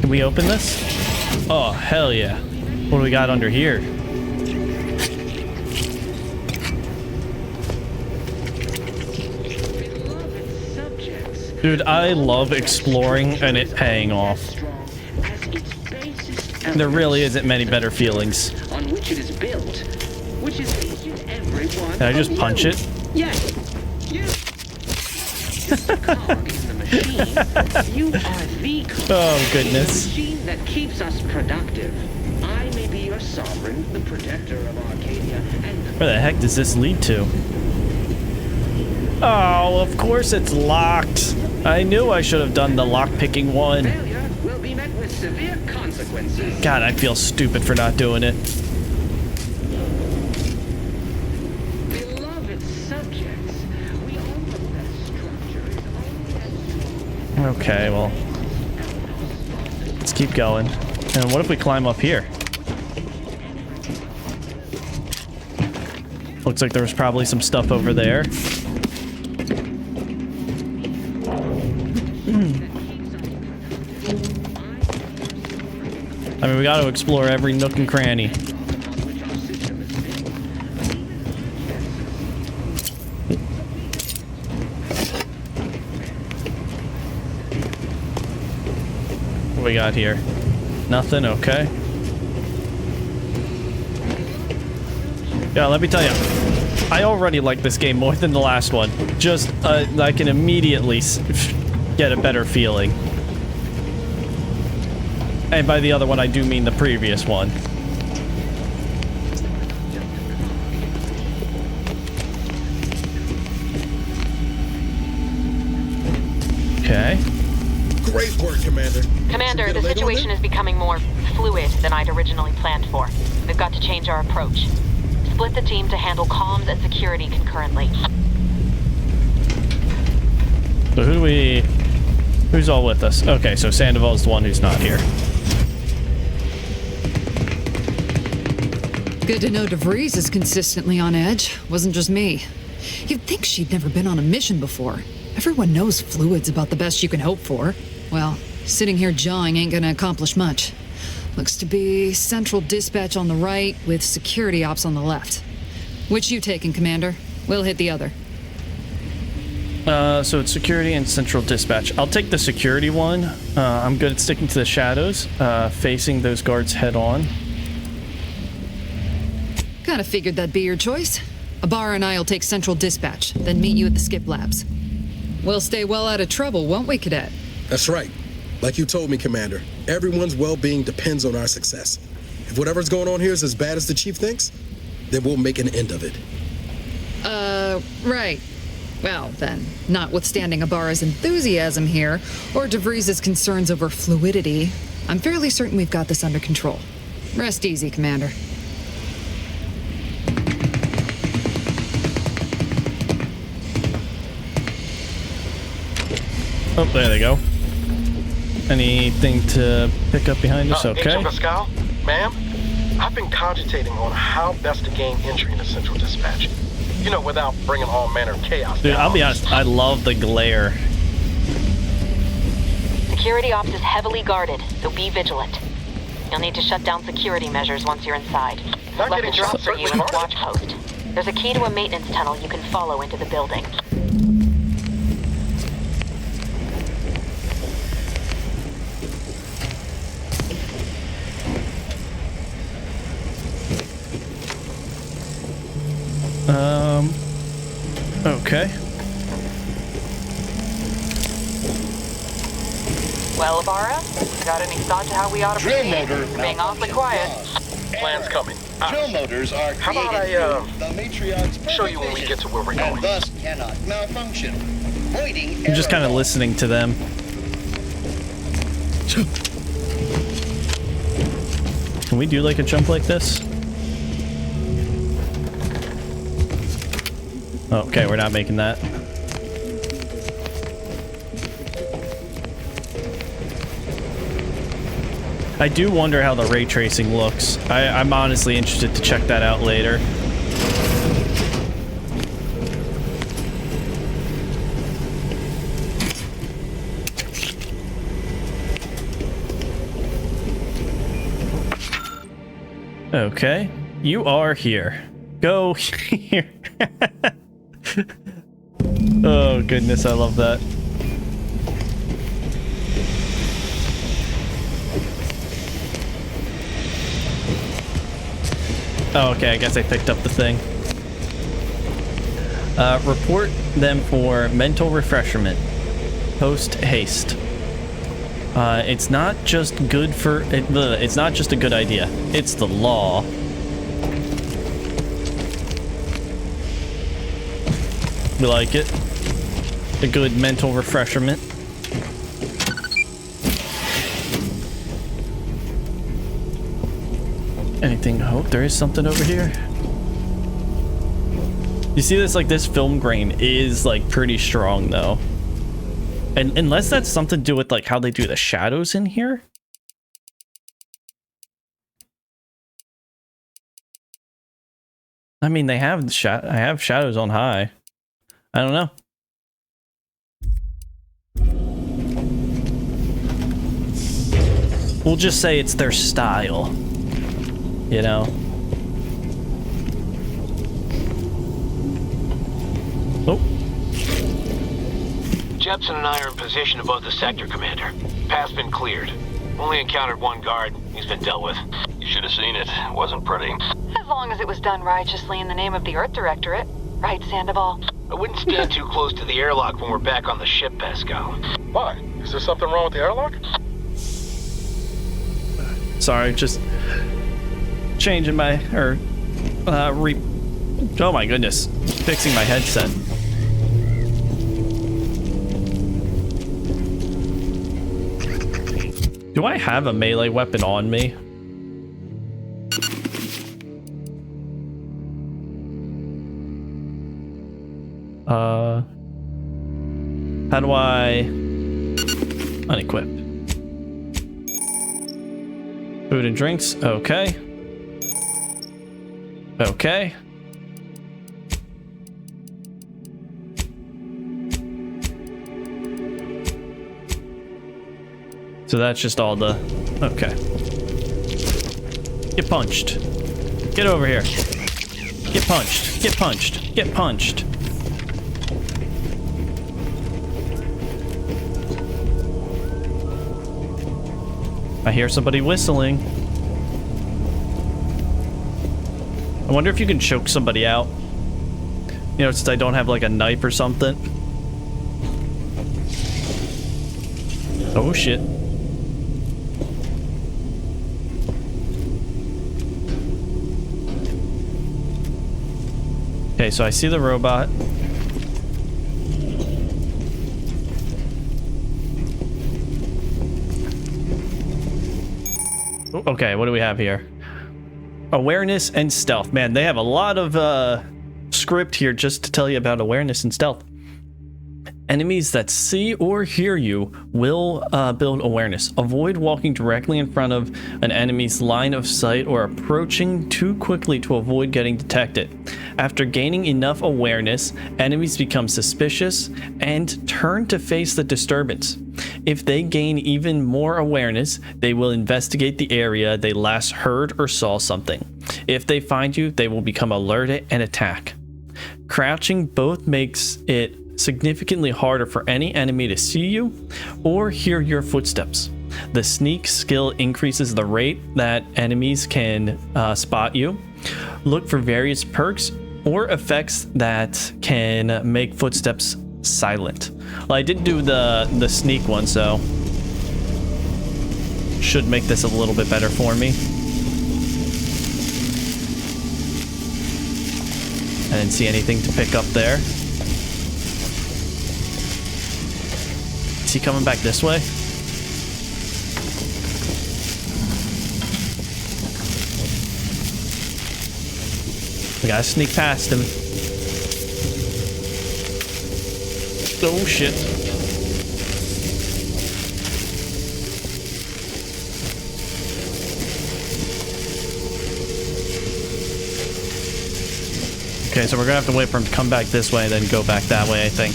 Can we open this? Oh, hell yeah. What do we got under here? Dude, I love exploring and it paying off. There really isn't many better feelings. On which it is built, which is each and every one. Can I just punch it? Yes. Just a cog in the machine. You are the cog. Oh, goodness. The machine that keeps us productive. I may be your sovereign, the protector of Arcadia, and Where the heck does this lead to? Oh, of course it's locked. I knew I should have done the lock-picking one. failure will be met with severe consequences. God, I feel stupid for not doing it. Beloved subjects, we all know that structure is only as Okay, well, let's keep going. And what if we climb up here? Looks like there was probably some stuff over there. I mean, we got to explore every nook and cranny. What we got here? Nothing? Okay. Yeah, let me tell you, I already like this game more than the last one. Just, I can immediately get a better feeling. And by the other one, I do mean the previous one. Okay. Great work, Commander. Commander, the situation is becoming more fluid than I'd originally planned for. We've got to change our approach. Split the team to handle comms and security concurrently. So who's all with us? Okay, so Sandoval's the one who's not here. Good to know DeVries is consistently on edge. Wasn't just me. You'd think she'd never been on a mission before. Everyone knows fluid's about the best you can hope for. Well, sitting here jawing ain't gonna accomplish much. Looks to be central dispatch on the right with security ops on the left. Which you taking, Commander? We'll hit the other. So it's security and central dispatch. I'll take the security one. I'm good at sticking to the shadows, facing those guards head on. Kinda figured that'd be your choice. Abar and I'll take central dispatch, then meet you at the skip labs. We'll stay well out of trouble, won't we, Cadet? That's right. Like you told me, Commander, everyone's well-being depends on our success. If whatever's going on here is as bad as the Chief thinks, then we'll make an end of it. Right. Well, then, notwithstanding Ibarra's enthusiasm here, or DeVries' concerns over fluidity, I'm fairly certain we've got this under control. Rest easy, Commander. Oh, there they go. Anything to pick up behind us? Okay. Agent Pascal, ma'am, I've been cogitating on how best to gain entry into Central Dispatch. You know, without bringing all manner of chaos. Dude, I'll be honest, I love the glare. Security ops is heavily guarded, so be vigilant. You'll need to shut down security measures once you're inside. Not Left a getting drop shot, for you in the watch post. There's a key to a maintenance tunnel you can follow into the building. Okay. Well, Ibarra, got any thought to how we ought to proceed? You're being awfully quiet. Plan's coming. Drill motors are How about the matriarch's show you when we get to where we're going? and thus cannot malfunction. Voiding I'm just kind of listening to them. Can we do like a jump like this? Okay, we're not making that. I do wonder how the ray tracing looks. I'm honestly interested to check that out later. Okay, you are here. Go here. Oh goodness, I love that. Oh, okay, I guess I picked up the thing. Report them for mental refreshment. Post haste. It's not just good for... it's not just a good idea. It's the law. We like it. A good mental refreshment. Anything? Oh, there is something over here. You see this, like, this film grain is, like, pretty strong, though. And unless that's something to do with, like, how they do the shadows in here. I mean, they have I have shadows on high. I don't know. We'll just say it's their style. You know? Oh. Jepson and I are in position above the sector, Commander. Path's been cleared. Only encountered one guard. He's been dealt with. You should have seen it. It wasn't pretty. As long as it was done righteously in the name of the Earth Directorate. Right, Sandoval? I wouldn't stand too close to the airlock when we're back on the ship, Pascal. Why? Is there something wrong with the airlock? Sorry, just changing my, oh my goodness, fixing my headset. Do I have a melee weapon on me? How do I unequip? Food and drinks, okay. Okay. So that's just all the... Okay. Get punched. Get over here. Get punched. Get punched. Get punched. I hear somebody whistling. I wonder if you can choke somebody out. You know, since I don't have like a knife or something. Oh shit. Okay, so I see the robot. Okay, what do we have here? Awareness and stealth. Man, they have a lot of script here just to tell you about awareness and stealth. Enemies that see or hear you will build awareness. Avoid walking directly in front of an enemy's line of sight or approaching too quickly to avoid getting detected. After gaining enough awareness, enemies become suspicious and turn to face the disturbance. If they gain even more awareness, they will investigate the area they last heard or saw something. If they find you, they will become alerted and attack. Crouching both makes it significantly harder for any enemy to see you or hear your footsteps. The sneak skill increases the rate that enemies can spot you. Look for various perks or effects that can make footsteps silent. Well, I did do the sneak one, so should make this a little bit better for me. I didn't see anything to pick up there. Is he coming back this way? We gotta sneak past him. Oh shit. Okay, so we're gonna have to wait for him to come back this way and then go back that way, I think.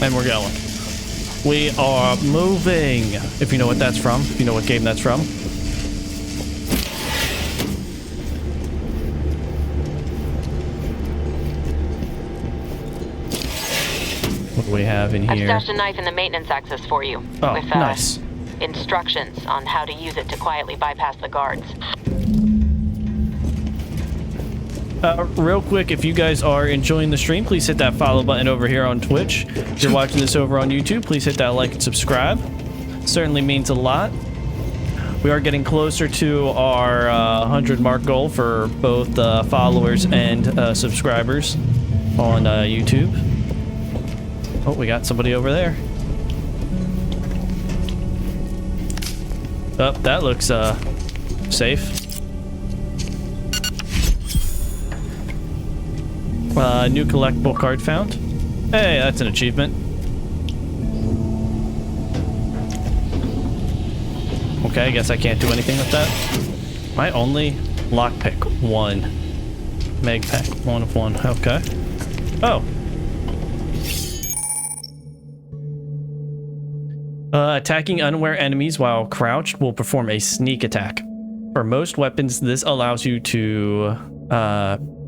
And we're going. We are moving. If you know what that's from. If you know what game that's from. What do we have in here? I've stashed a knife in the maintenance access for you. Oh, with, nice. Instructions on how to use it to quietly bypass the guards. Real quick, if you guys are enjoying the stream, please hit that follow button over here on Twitch. If you're watching this over on YouTube, please hit that like and subscribe. Certainly means a lot. We are getting closer to our 100 mark goal for both followers and subscribers on YouTube. Oh, we got somebody over there. Oh, that looks safe. New collectible card found. Hey, that's an achievement. Okay, I guess I can't do anything with that. My only lockpick, 1. Meg pack, 1 of 1. Okay. Oh. Attacking unaware enemies while crouched will perform a sneak attack. For most weapons, this allows you to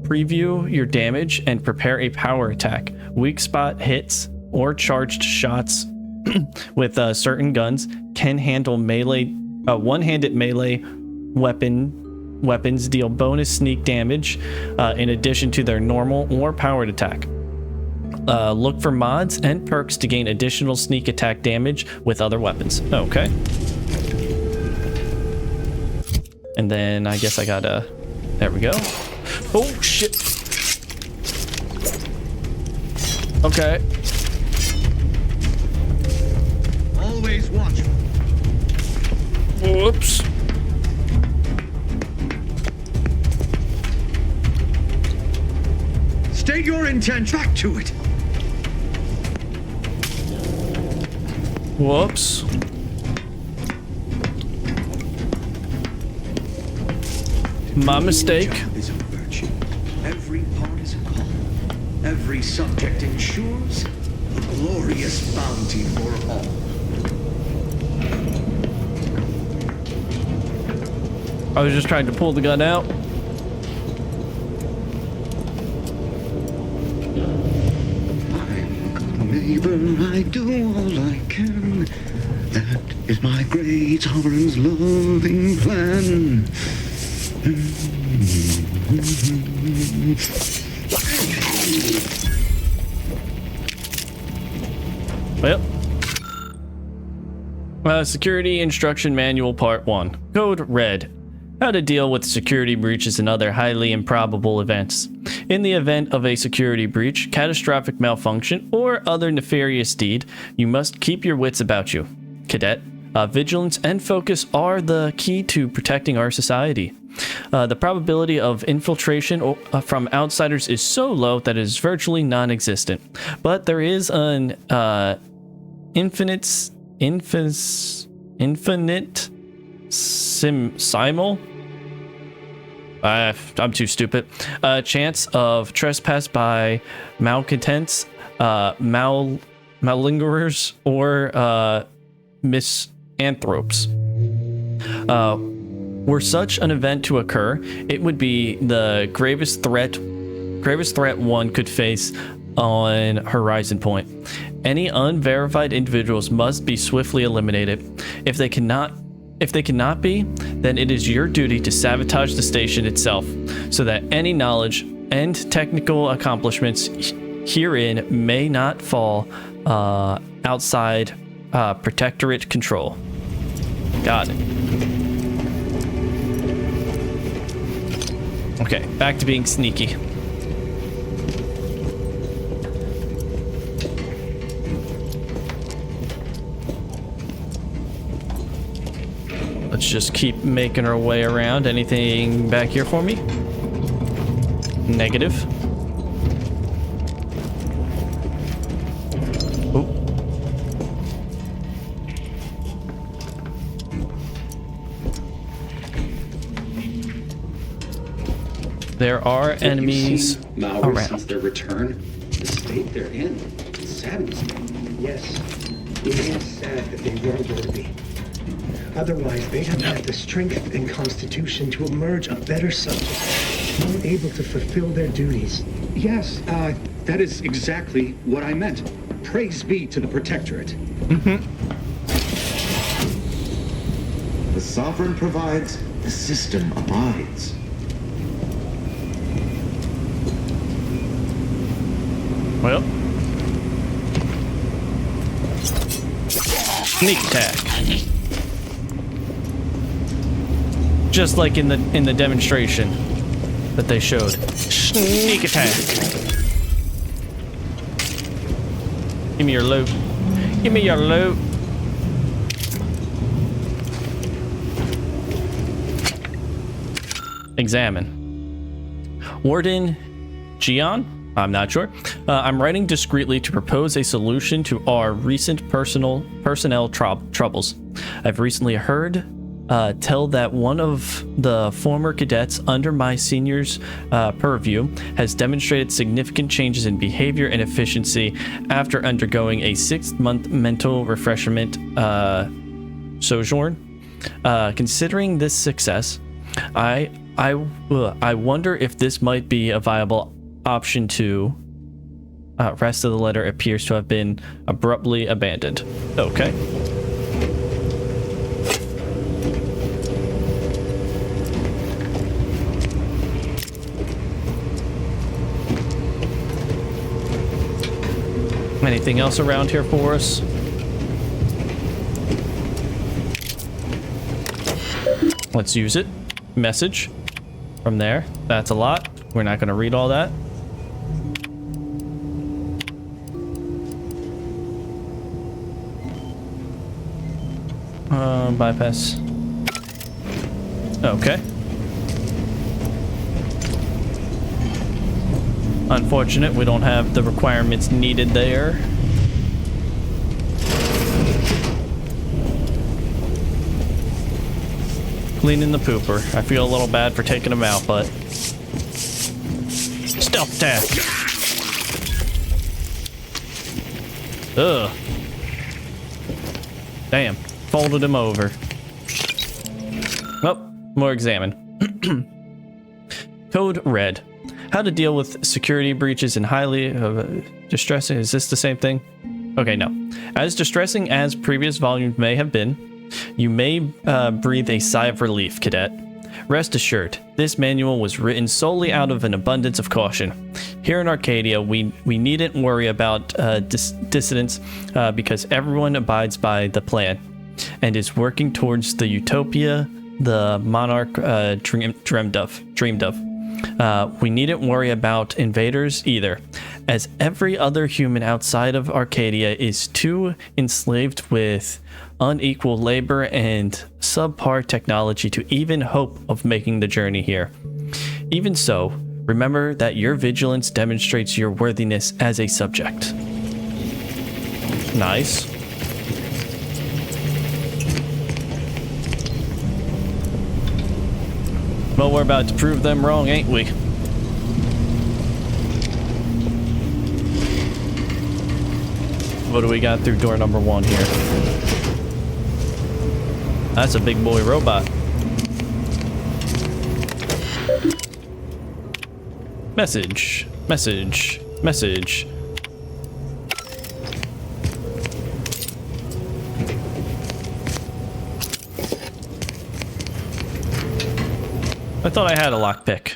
preview your damage and prepare a power attack. Weak spot hits or charged shots with certain guns can handle melee, one-handed melee weapons deal bonus sneak damage in addition to their normal or powered attack. Look for mods and perks to gain additional sneak attack damage with other weapons. Okay. And then I guess I gotta... There we go. Oh, shit. Okay. Always watchful. Whoops. State your intent. Back to it. Whoops. My mistake. Every part is a call. Every subject ensures a glorious bounty for all. I was just trying to pull the gun out. I'm neighbor, I do all I can. That is my great sovereign's loving plan. Well, Security Instruction Manual Part 1. Code Red. How to deal with security breaches and other highly improbable events. In the event of a security breach, catastrophic malfunction, or other nefarious deed, you must keep your wits about you. Cadet, vigilance and focus are the key to protecting our society. The probability of infiltration from outsiders is so low that it is virtually non-existent. But there is an infinite simul. I'm too stupid. Chance of trespass by malcontents, malingerers, or misanthropes. Were such an event to occur, it would be the gravest threat one could face on Horizon Point. Any unverified individuals must be swiftly eliminated. If they cannot be, then it is your duty to sabotage the station itself, so that any knowledge and technical accomplishments herein may not fall outside Protectorate control. Got it. Okay, back to being sneaky. Let's just keep making our way around. Anything back here for me? Negative. Oh. There are enemies malware around. Since their return, the state they're in saddens me. Yes, it is sad that they were worthy. Otherwise, they'd have had the strength and constitution to emerge a better subject, more able to fulfill their duties. Yes, that is exactly what I meant. Praise be to the Protectorate. The sovereign provides, the system abides. Well, sneak attack. Just like in the demonstration that they showed. Sneak attack. Give me your loot. Give me your loot. Examine. Warden Gian? I'm not sure. I'm writing discreetly to propose a solution to our recent personnel troubles. I've recently heard tell that one of the former cadets under my senior's purview has demonstrated significant changes in behavior and efficiency after undergoing a 6-month mental refreshment sojourn. Considering this success, I wonder if this might be a viable option to. Rest of the letter appears to have been abruptly abandoned. Okay. Anything else around here for us? Let's use it. Message from there. That's a lot. We're not going to read all that. Bypass. Okay. Unfortunate, we don't have the requirements needed there. Cleaning the pooper. I feel a little bad for taking him out, but... Stealth attack! Ugh. Damn. Folded him over. Well, more examine. Code Red. How to deal with security breaches and highly distressing. Is this the same thing? Okay, no. As distressing as previous volumes may have been, you may breathe a sigh of relief, Cadet. Rest assured, this manual was written solely out of an abundance of caution. Here in Arcadia, we needn't worry about dissidents because everyone abides by the plan and is working towards the utopia the monarch dreamed of. We needn't worry about invaders either, as every other human outside of Arcadia is too enslaved with unequal labor and subpar technology to even hope of making the journey here. Even so, remember that your vigilance demonstrates your worthiness as a subject. Nice. Well, we're about to prove them wrong, ain't we? What do we got through door number 1 here? That's a big boy robot. Message. Message. Message. I thought I had a lockpick.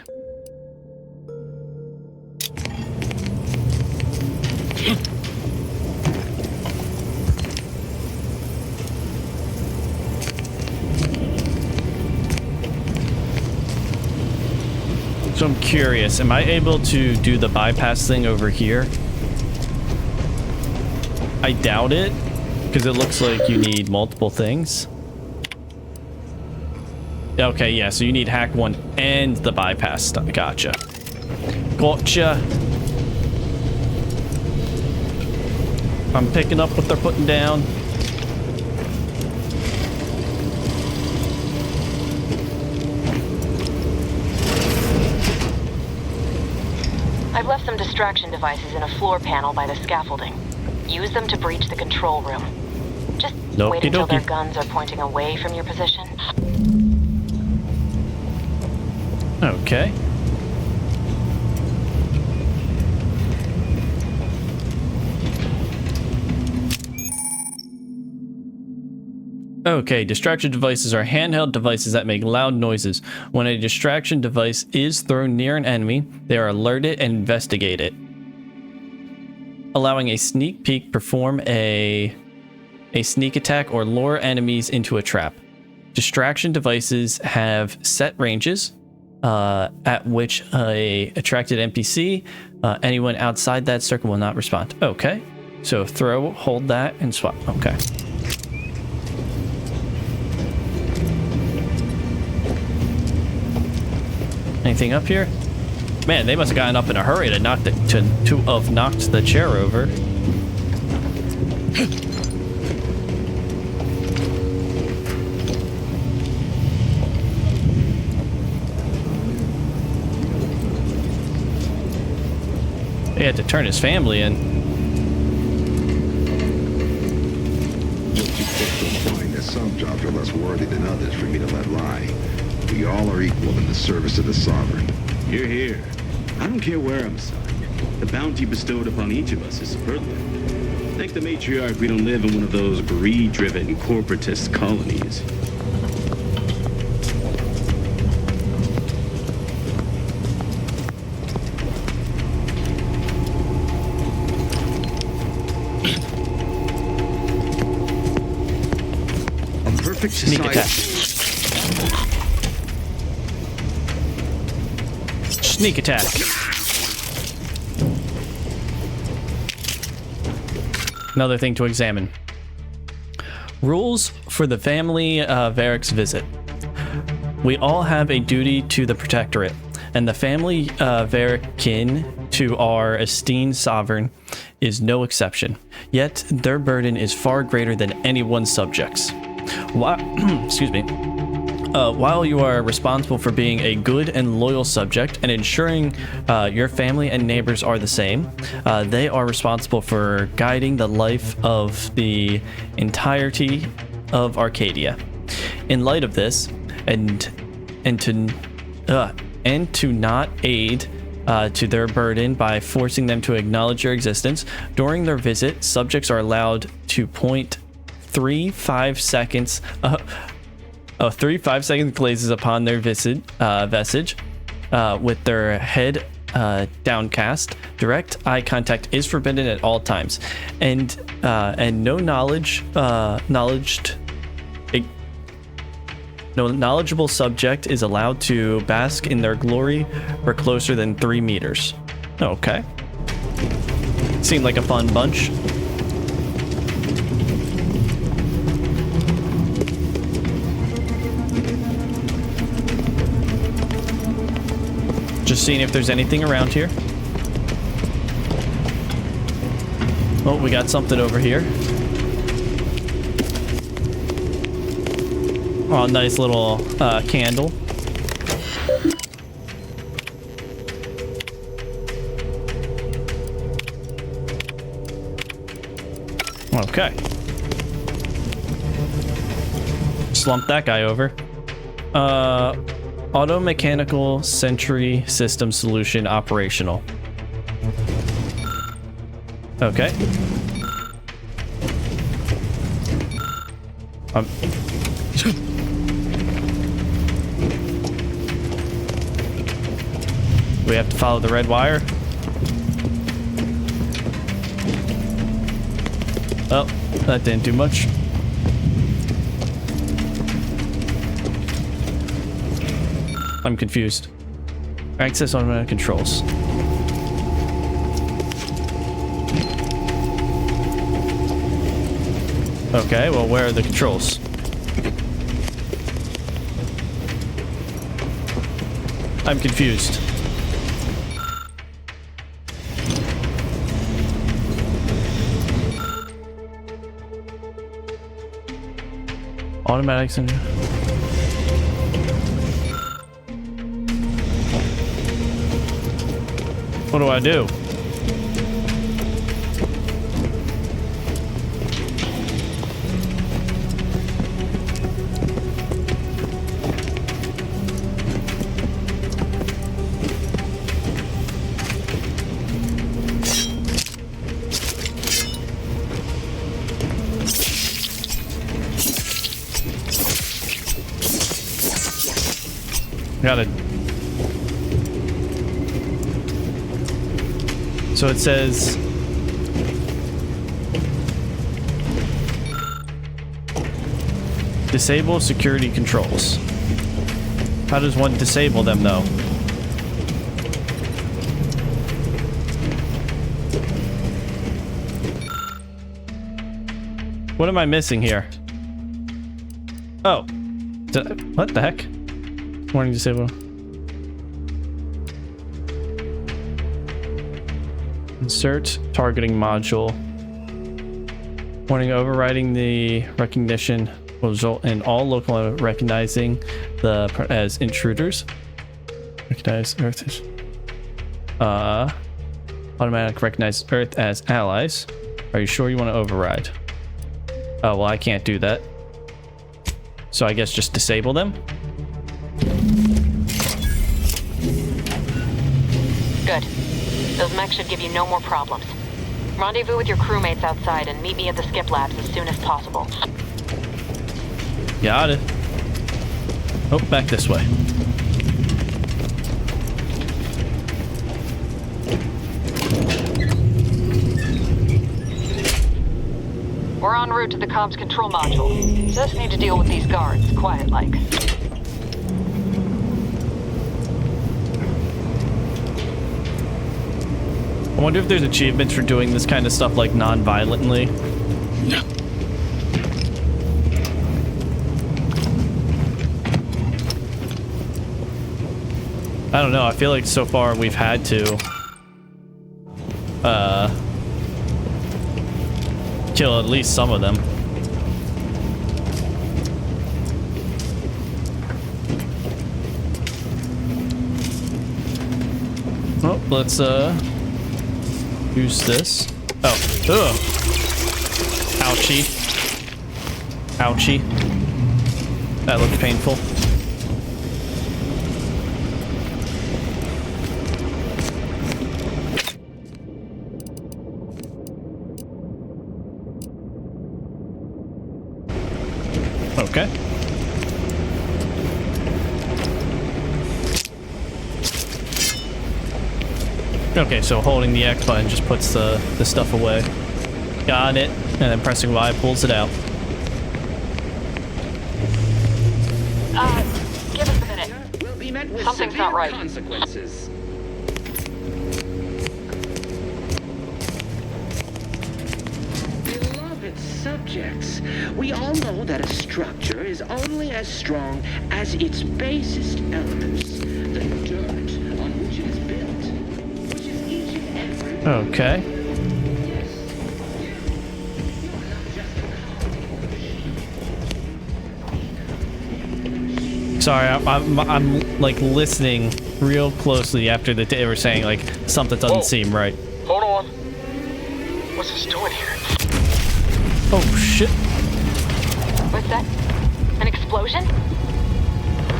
So I'm curious, am I able to do the bypass thing over here? I doubt it, because it looks like you need multiple things. Okay, yeah, so you need hack 1 and the bypass stuff. Gotcha. Gotcha. I'm picking up what they're putting down. I've left some distraction devices in a floor panel by the scaffolding. Use them to breach the control room. Just wait until their guns are pointing away from your position. Okay. Okay, distraction devices are handheld devices that make loud noises. When a distraction device is thrown near an enemy, they are alerted and investigated, allowing a sneak peek, perform a sneak attack, or lure enemies into a trap. Distraction devices have set ranges at which a attracted NPC, anyone outside that circle will not respond. Okay, so throw, hold that, and swap. Okay. Anything up here? Man, they must have gotten up in a hurry to knock to have knocked the chair over. He had to turn his family in. That some jobs are less worthy than others for me to let lie. We all are equal in the service of the Sovereign. Hear, hear. I don't care where I'm assigned. The bounty bestowed upon each of us is superlative. Thank the matriarch we don't live in one of those greed-driven corporatist colonies. A perfect sneak attack. Sneak attack. Another thing to examine. Rules for the family Varric's visit. We all have a duty to the Protectorate, and the family Varric kin to our esteemed sovereign is no exception. Yet their burden is far greater than anyone's subjects. Excuse me. While you are responsible for being a good and loyal subject and ensuring your family and neighbors are the same, they are responsible for guiding the life of the entirety of Arcadia. In light of this, and to not aid to their burden by forcing them to acknowledge your existence. During their visit, subjects are allowed to point 3 5-second glazes upon their vestige with their head downcast. Direct eye contact is forbidden at all times, and no knowledgeable subject is allowed to bask in their glory for closer than 3 meters. Okay. Seemed like a fun bunch. Just seeing if there's anything around here. Oh, we got something over here. Oh, nice little candle. Okay. Slump that guy over. Auto mechanical sentry system solution operational. Okay. We have to follow the red wire. Oh, that didn't do much. I'm confused. Access automatic controls. Okay, well, where are the controls? I'm confused. Automatic center. What do I do? Got it. So it says disable security controls. How does one disable them though? What am I missing here? Oh, what the heck? Warning disable. Insert targeting module. Warning overriding the recognition will result in all local recognizing as intruders. Recognize Earth. Automatic recognize Earth as allies. Are you sure you want to override? Oh, well, I can't do that. So I guess just disable them. Good. Those mechs should give you no more problems. Rendezvous with your crewmates outside and meet me at the skip labs as soon as possible. Got it. Oh, back this way. We're en route to the comms control module. Just need to deal with these guards, quiet-like. I wonder if there's achievements for doing this kind of stuff like non-violently. No. I don't know. I feel like so far we've had to kill at least some of them. Oh, let's use this. Oh, ugh. Ouchie. Ouchie. That looked painful. Okay. Okay, so holding the X button just puts the stuff away. Got it. And then pressing Y pulls it out. Give us a minute. Will be met with Something's severe not right. consequences. Beloved subjects, we all know that a structure is only as strong as its basest elements, the dirt on which it is built, which is each and every... Okay. Sorry, I'm like listening real closely after they were saying like something doesn't seem right. Hold on. What's this doing here? Oh shit! What's that? An explosion?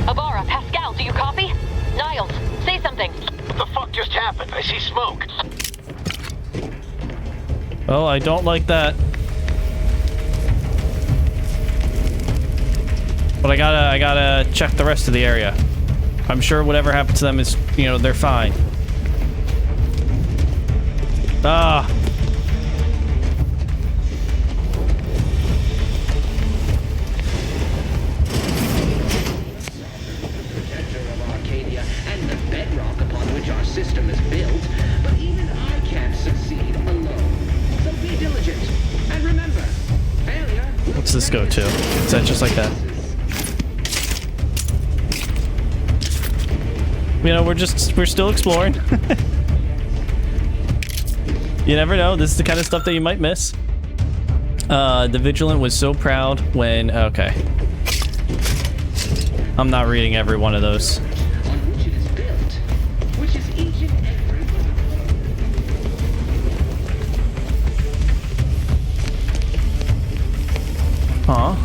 Abara, Pascal, do you copy? Niles, say something. What the fuck just happened? I see smoke. Oh, I don't like that. But I gotta check the rest of the area. I'm sure whatever happened to them is, you know, they're fine. Ah. Protector of Arcadia and the bedrock upon which our system is built, but even I can't succeed alone. So be diligent, and remember, failure... What's this go to? Is that just like that? You know, we're still exploring. You never know. This is the kind of stuff that you might miss. The Vigilant was so proud when... Okay. I'm not reading every one of those. Huh?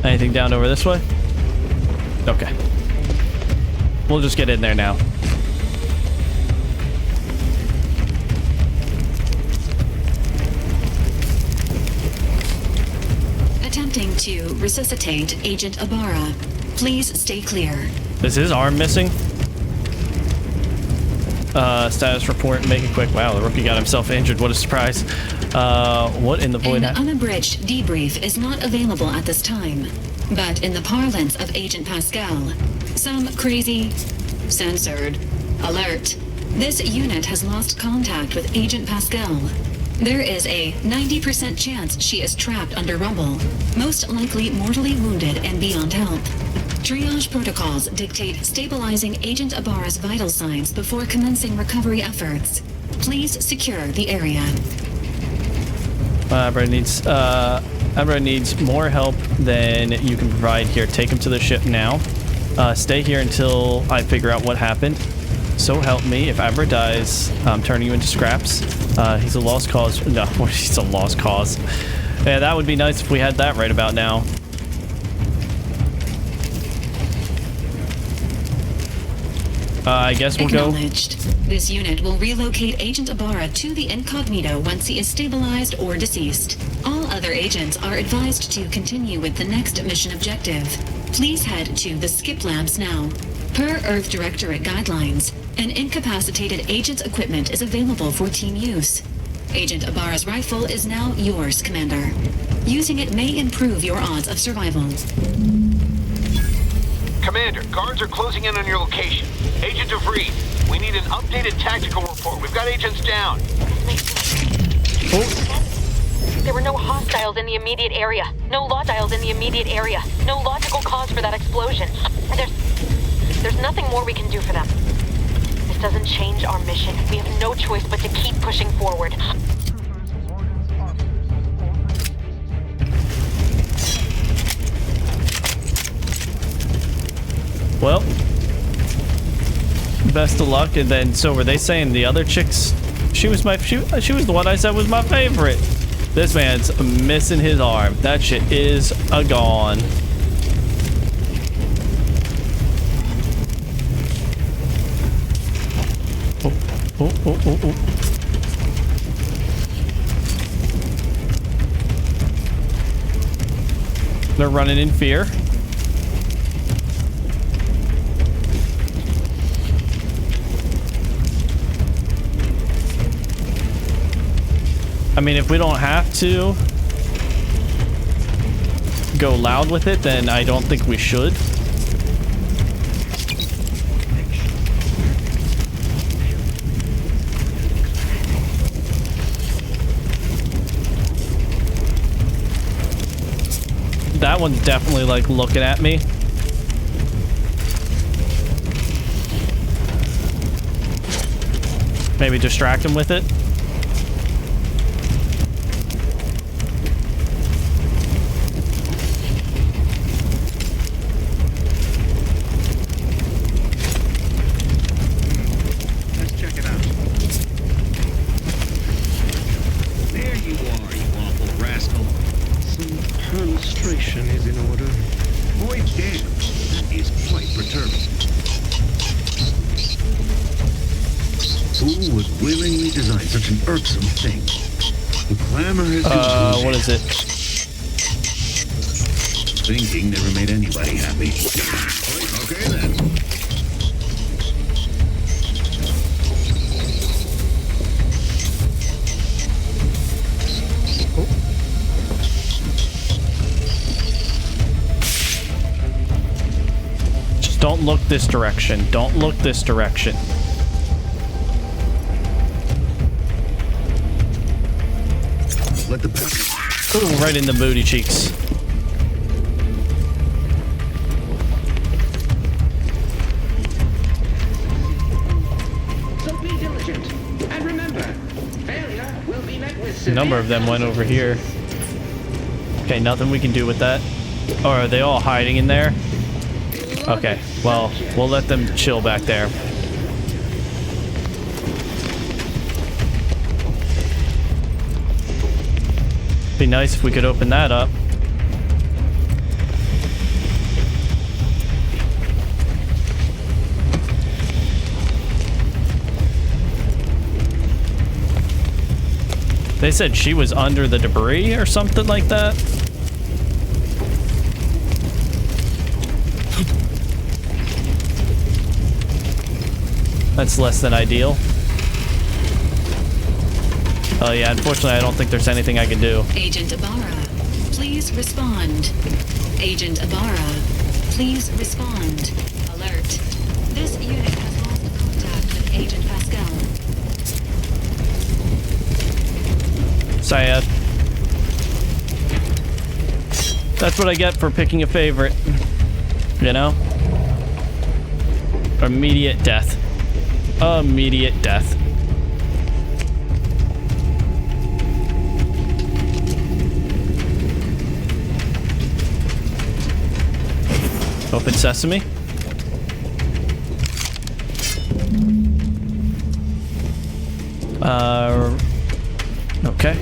Anything down over this way? Okay. We'll just get in there now. Attempting to resuscitate Agent Abara. Please stay clear. Is his arm missing? Status report, make it quick. Wow, the rookie got himself injured. What a surprise. What in the void? An unabridged debrief is not available at this time. But in the parlance of Agent Pascal, some crazy, censored, alert. This unit has lost contact with Agent Pascal. There is a 90% chance she is trapped under rubble, most likely mortally wounded and beyond help. Triage protocols dictate stabilizing Agent Abara's vital signs before commencing recovery efforts. Please secure the area. Everyone needs more help than you can provide here. Take him to the ship now. Stay here until I figure out what happened. So help me, if Abra dies, I'm turning you into scraps. He's a lost cause. No, he's a lost cause. Yeah, that would be nice if we had that right about now. I guess we'll go. This unit will relocate Agent Abara to the incognito once he is stabilized or deceased. All other agents are advised to continue with the next mission objective. Please head to the skip labs now. Per Earth Directorate guidelines, an incapacitated agent's equipment is available for team use. Agent Abara's rifle is now yours, Commander. Using it may improve your odds of survival. Commander, guards are closing in on your location. Agent DeVries, we need an updated tactical report. We've got agents down. There were no hostiles in the immediate area. No logiles in the immediate area. No logical cause for that explosion. There's nothing more we can do for them. This doesn't change our mission. We have no choice but to keep pushing forward. Well, best of luck. And then, so were they saying the other chicks? She was the one I said was my favorite. This man's missing his arm. That shit is a gone. Oh. They're running in fear. I mean, if we don't have to go loud with it, then I don't think we should. That one's definitely like looking at me. Maybe distract him with it. Let's check it out. There you are, you awful rascal. Some perlustration is in order. Boy, damn, that is quite perturbing. Who would willingly design such an irksome thing? The clamor has what is it? Thinking never made anybody happy. Okay then. Just don't look this direction. Don't look this direction. Let the ooh, right in the booty cheeks. So be diligent. And remember, failure will be met with A number of them went over here. Okay, nothing we can do with that. Or are they all hiding in there? Okay, well, we'll let them chill back there. Be nice if we could open that up. They said she was under the debris or something like that. That's less than ideal. Oh yeah, unfortunately I don't think there's anything I can do. Agent Ibarra, please respond. Agent Ibarra, please respond. Alert. This unit has lost contact with Agent Pascal. Syed. That's what I get for picking a favorite. You know? Immediate death. Immediate death. Open sesame. Okay.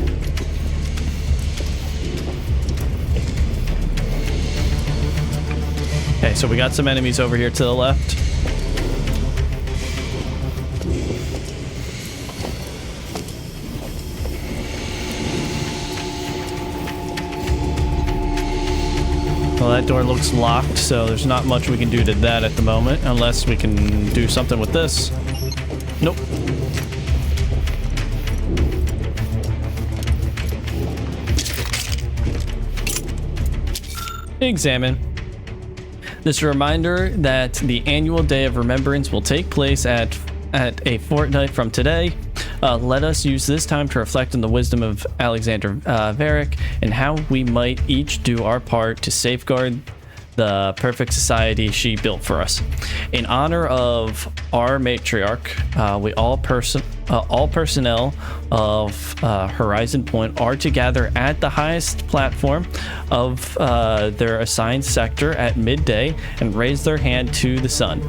Okay, so we got some enemies over here to the left. Well, that door looks locked, so there's not much we can do to that at the moment, unless we can do something with this. Nope. Examine. This is a reminder that the annual Day of Remembrance will take place at a fortnight from today. Let us use this time to reflect on the wisdom of Alexander Varick and how we might each do our part to safeguard the perfect society she built for us. In honor of our matriarch, all personnel of Horizon Point are to gather at the highest platform of their assigned sector at midday and raise their hand to the sun.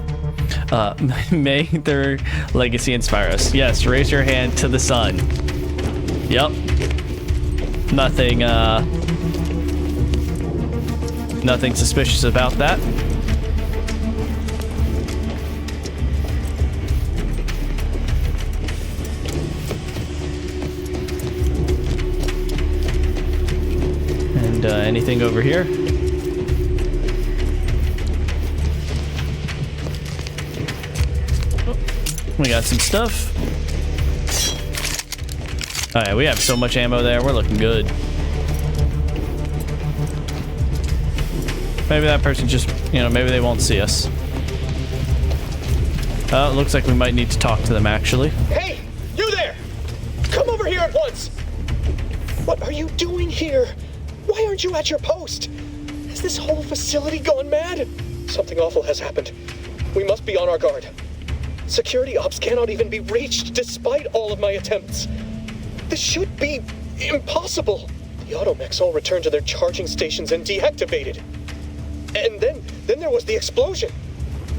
May their legacy inspire us. Yes, raise your hand to the sun. Yep. Nothing suspicious about that. And anything over here? We got some stuff. Oh yeah, we have so much ammo there. We're looking good. Maybe that person just, you know, maybe they won't see us. It looks like we might need to talk to them, actually. Hey, you there! Come over here at once! What are you doing here? Why aren't you at your post? Has this whole facility gone mad? Something awful has happened. We must be on our guard. Security ops cannot even be reached despite all of my attempts. This should be impossible. The automechs all returned to their charging stations and deactivated. And then there was the explosion.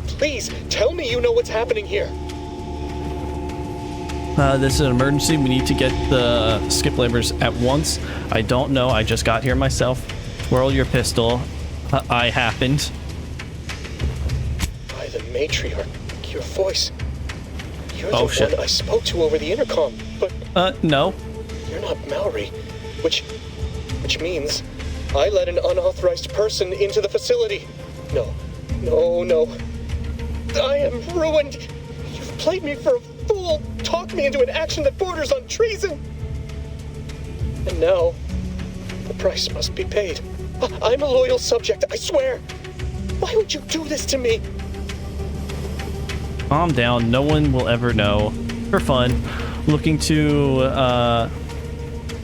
Please, tell me you know what's happening here. This is an emergency. We need to get the skip labors at once. I don't know. I just got here myself. Twirl your pistol. I happened. By the matriarch, your voice. You're Oh, the shit. one I spoke to over the intercom, but... No. You're not Mallory, which means I let an unauthorized person into the facility. No. I am ruined. You've played me for a fool, talked me into an action that borders on treason. And now, the price must be paid. I'm a loyal subject, I swear. Why would you do this to me? Calm down. No one will ever know. For fun. Looking to, oh,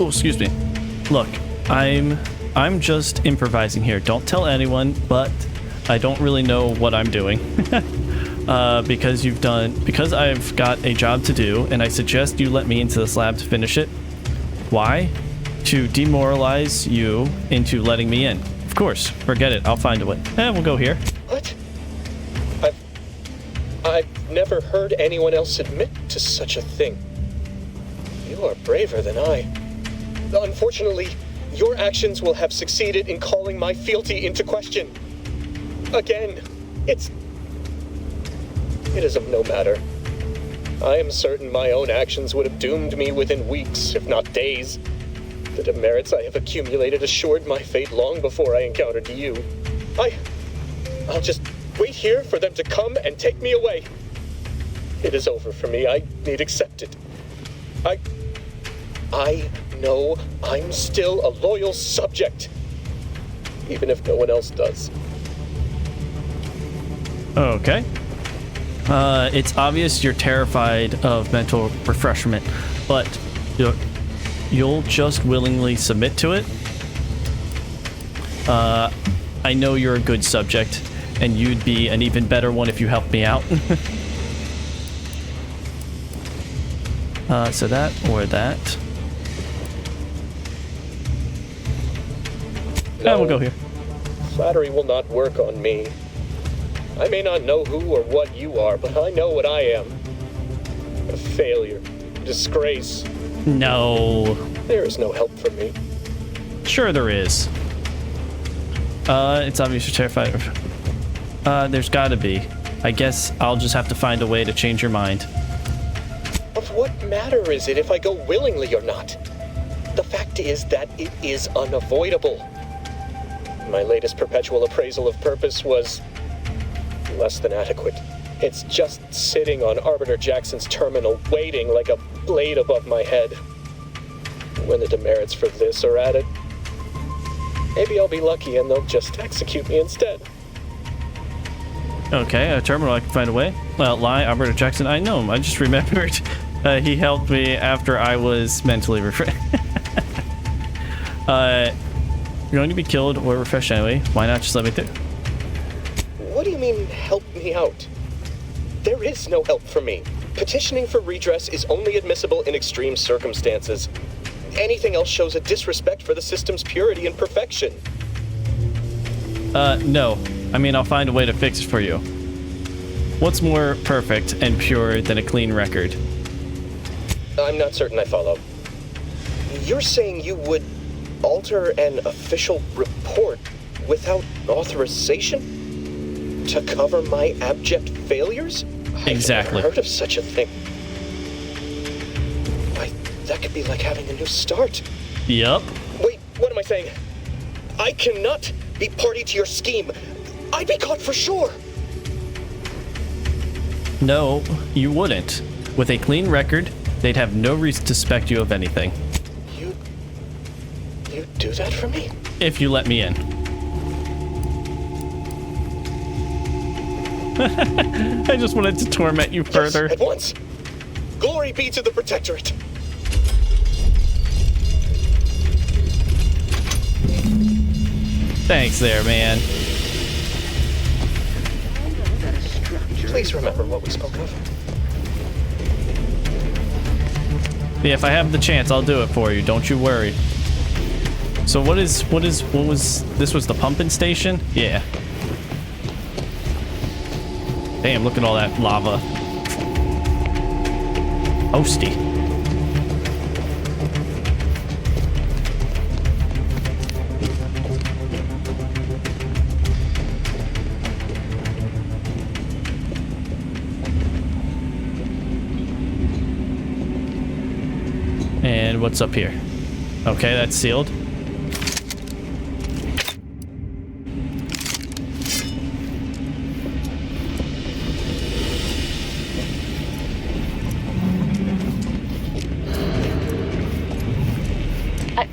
excuse me. Look, I'm just improvising here. Don't tell anyone, but I don't really know what I'm doing. Because I've got a job to do, and I suggest you let me into this lab to finish it. Why? To demoralize you into letting me in. Of course, forget it. I'll find a way. We'll go here. What? I've never heard anyone else admit to such a thing. You are braver than I. Unfortunately, your actions will have succeeded in calling my fealty into question. Again, it is of no matter. I am certain my own actions would have doomed me within weeks, if not days. The demerits I have accumulated assured my fate long before I encountered you. I'll just wait here for them to come and take me away. It is over for me. I need accept it. I know I'm still a loyal subject, even if no one else does. Okay. It's obvious you're terrified of mental refreshment, but you'll just willingly submit to it. I know you're a good subject, and you'd be an even better one if you helped me out. So that or that. No, we'll go here. Flattery will not work on me. I may not know who or what you are, but I know what I am. A failure. Disgrace. No. There is no help for me. Sure there is. It's obvious you're terrified of... there's gotta be. I guess I'll just have to find a way to change your mind. Of what matter is it if I go willingly or not? The fact is that it is unavoidable. My latest perpetual appraisal of purpose was less than adequate. It's just sitting on Arbiter Jackson's terminal, waiting like a blade above my head. When the demerits for this are added, maybe I'll be lucky and they'll just execute me instead. Okay, a terminal, I can find a way. Well, lie, Arbiter Jackson, I know him. I just remembered he helped me after I was mentally refreshed. You're going to be killed or refreshed anyway. Why not just let me through? What do you mean, help me out? There is no help for me. Petitioning for redress is only admissible in extreme circumstances. Anything else shows a disrespect for the system's purity and perfection. No. I mean, I'll find a way to fix it for you. What's more perfect and pure than a clean record? I'm not certain I follow. You're saying you would alter an official report without authorization? To cover my abject failures? Exactly. I've never heard of such a thing. That could be like having a new start. Yup. Wait, what am I saying? I cannot be party to your scheme. I'd be caught for sure. No, you wouldn't. With a clean record, they'd have no reason to suspect you of anything. You do that for me? If you let me in. I just wanted to torment you further. Yes, at once. Glory be to the Protectorate. Thanks there, man. Please remember what we spoke of. Yeah, if I have the chance, I'll do it for you. Don't you worry. So what was this was the pumping station? Yeah. Damn, look at all that lava. Toasty. And what's up here? Okay, that's sealed.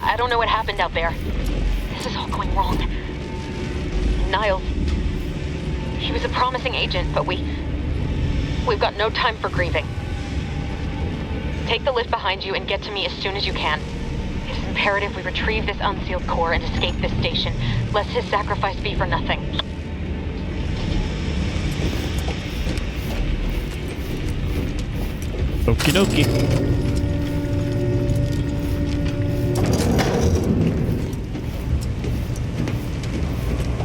I don't know what happened out there. This is all going wrong. Niles. He was a promising agent, but we've got no time for grieving. Take the lift behind you and get to me as soon as you can. It's imperative we retrieve this unsealed core and escape this station, lest his sacrifice be for nothing. Okie dokie.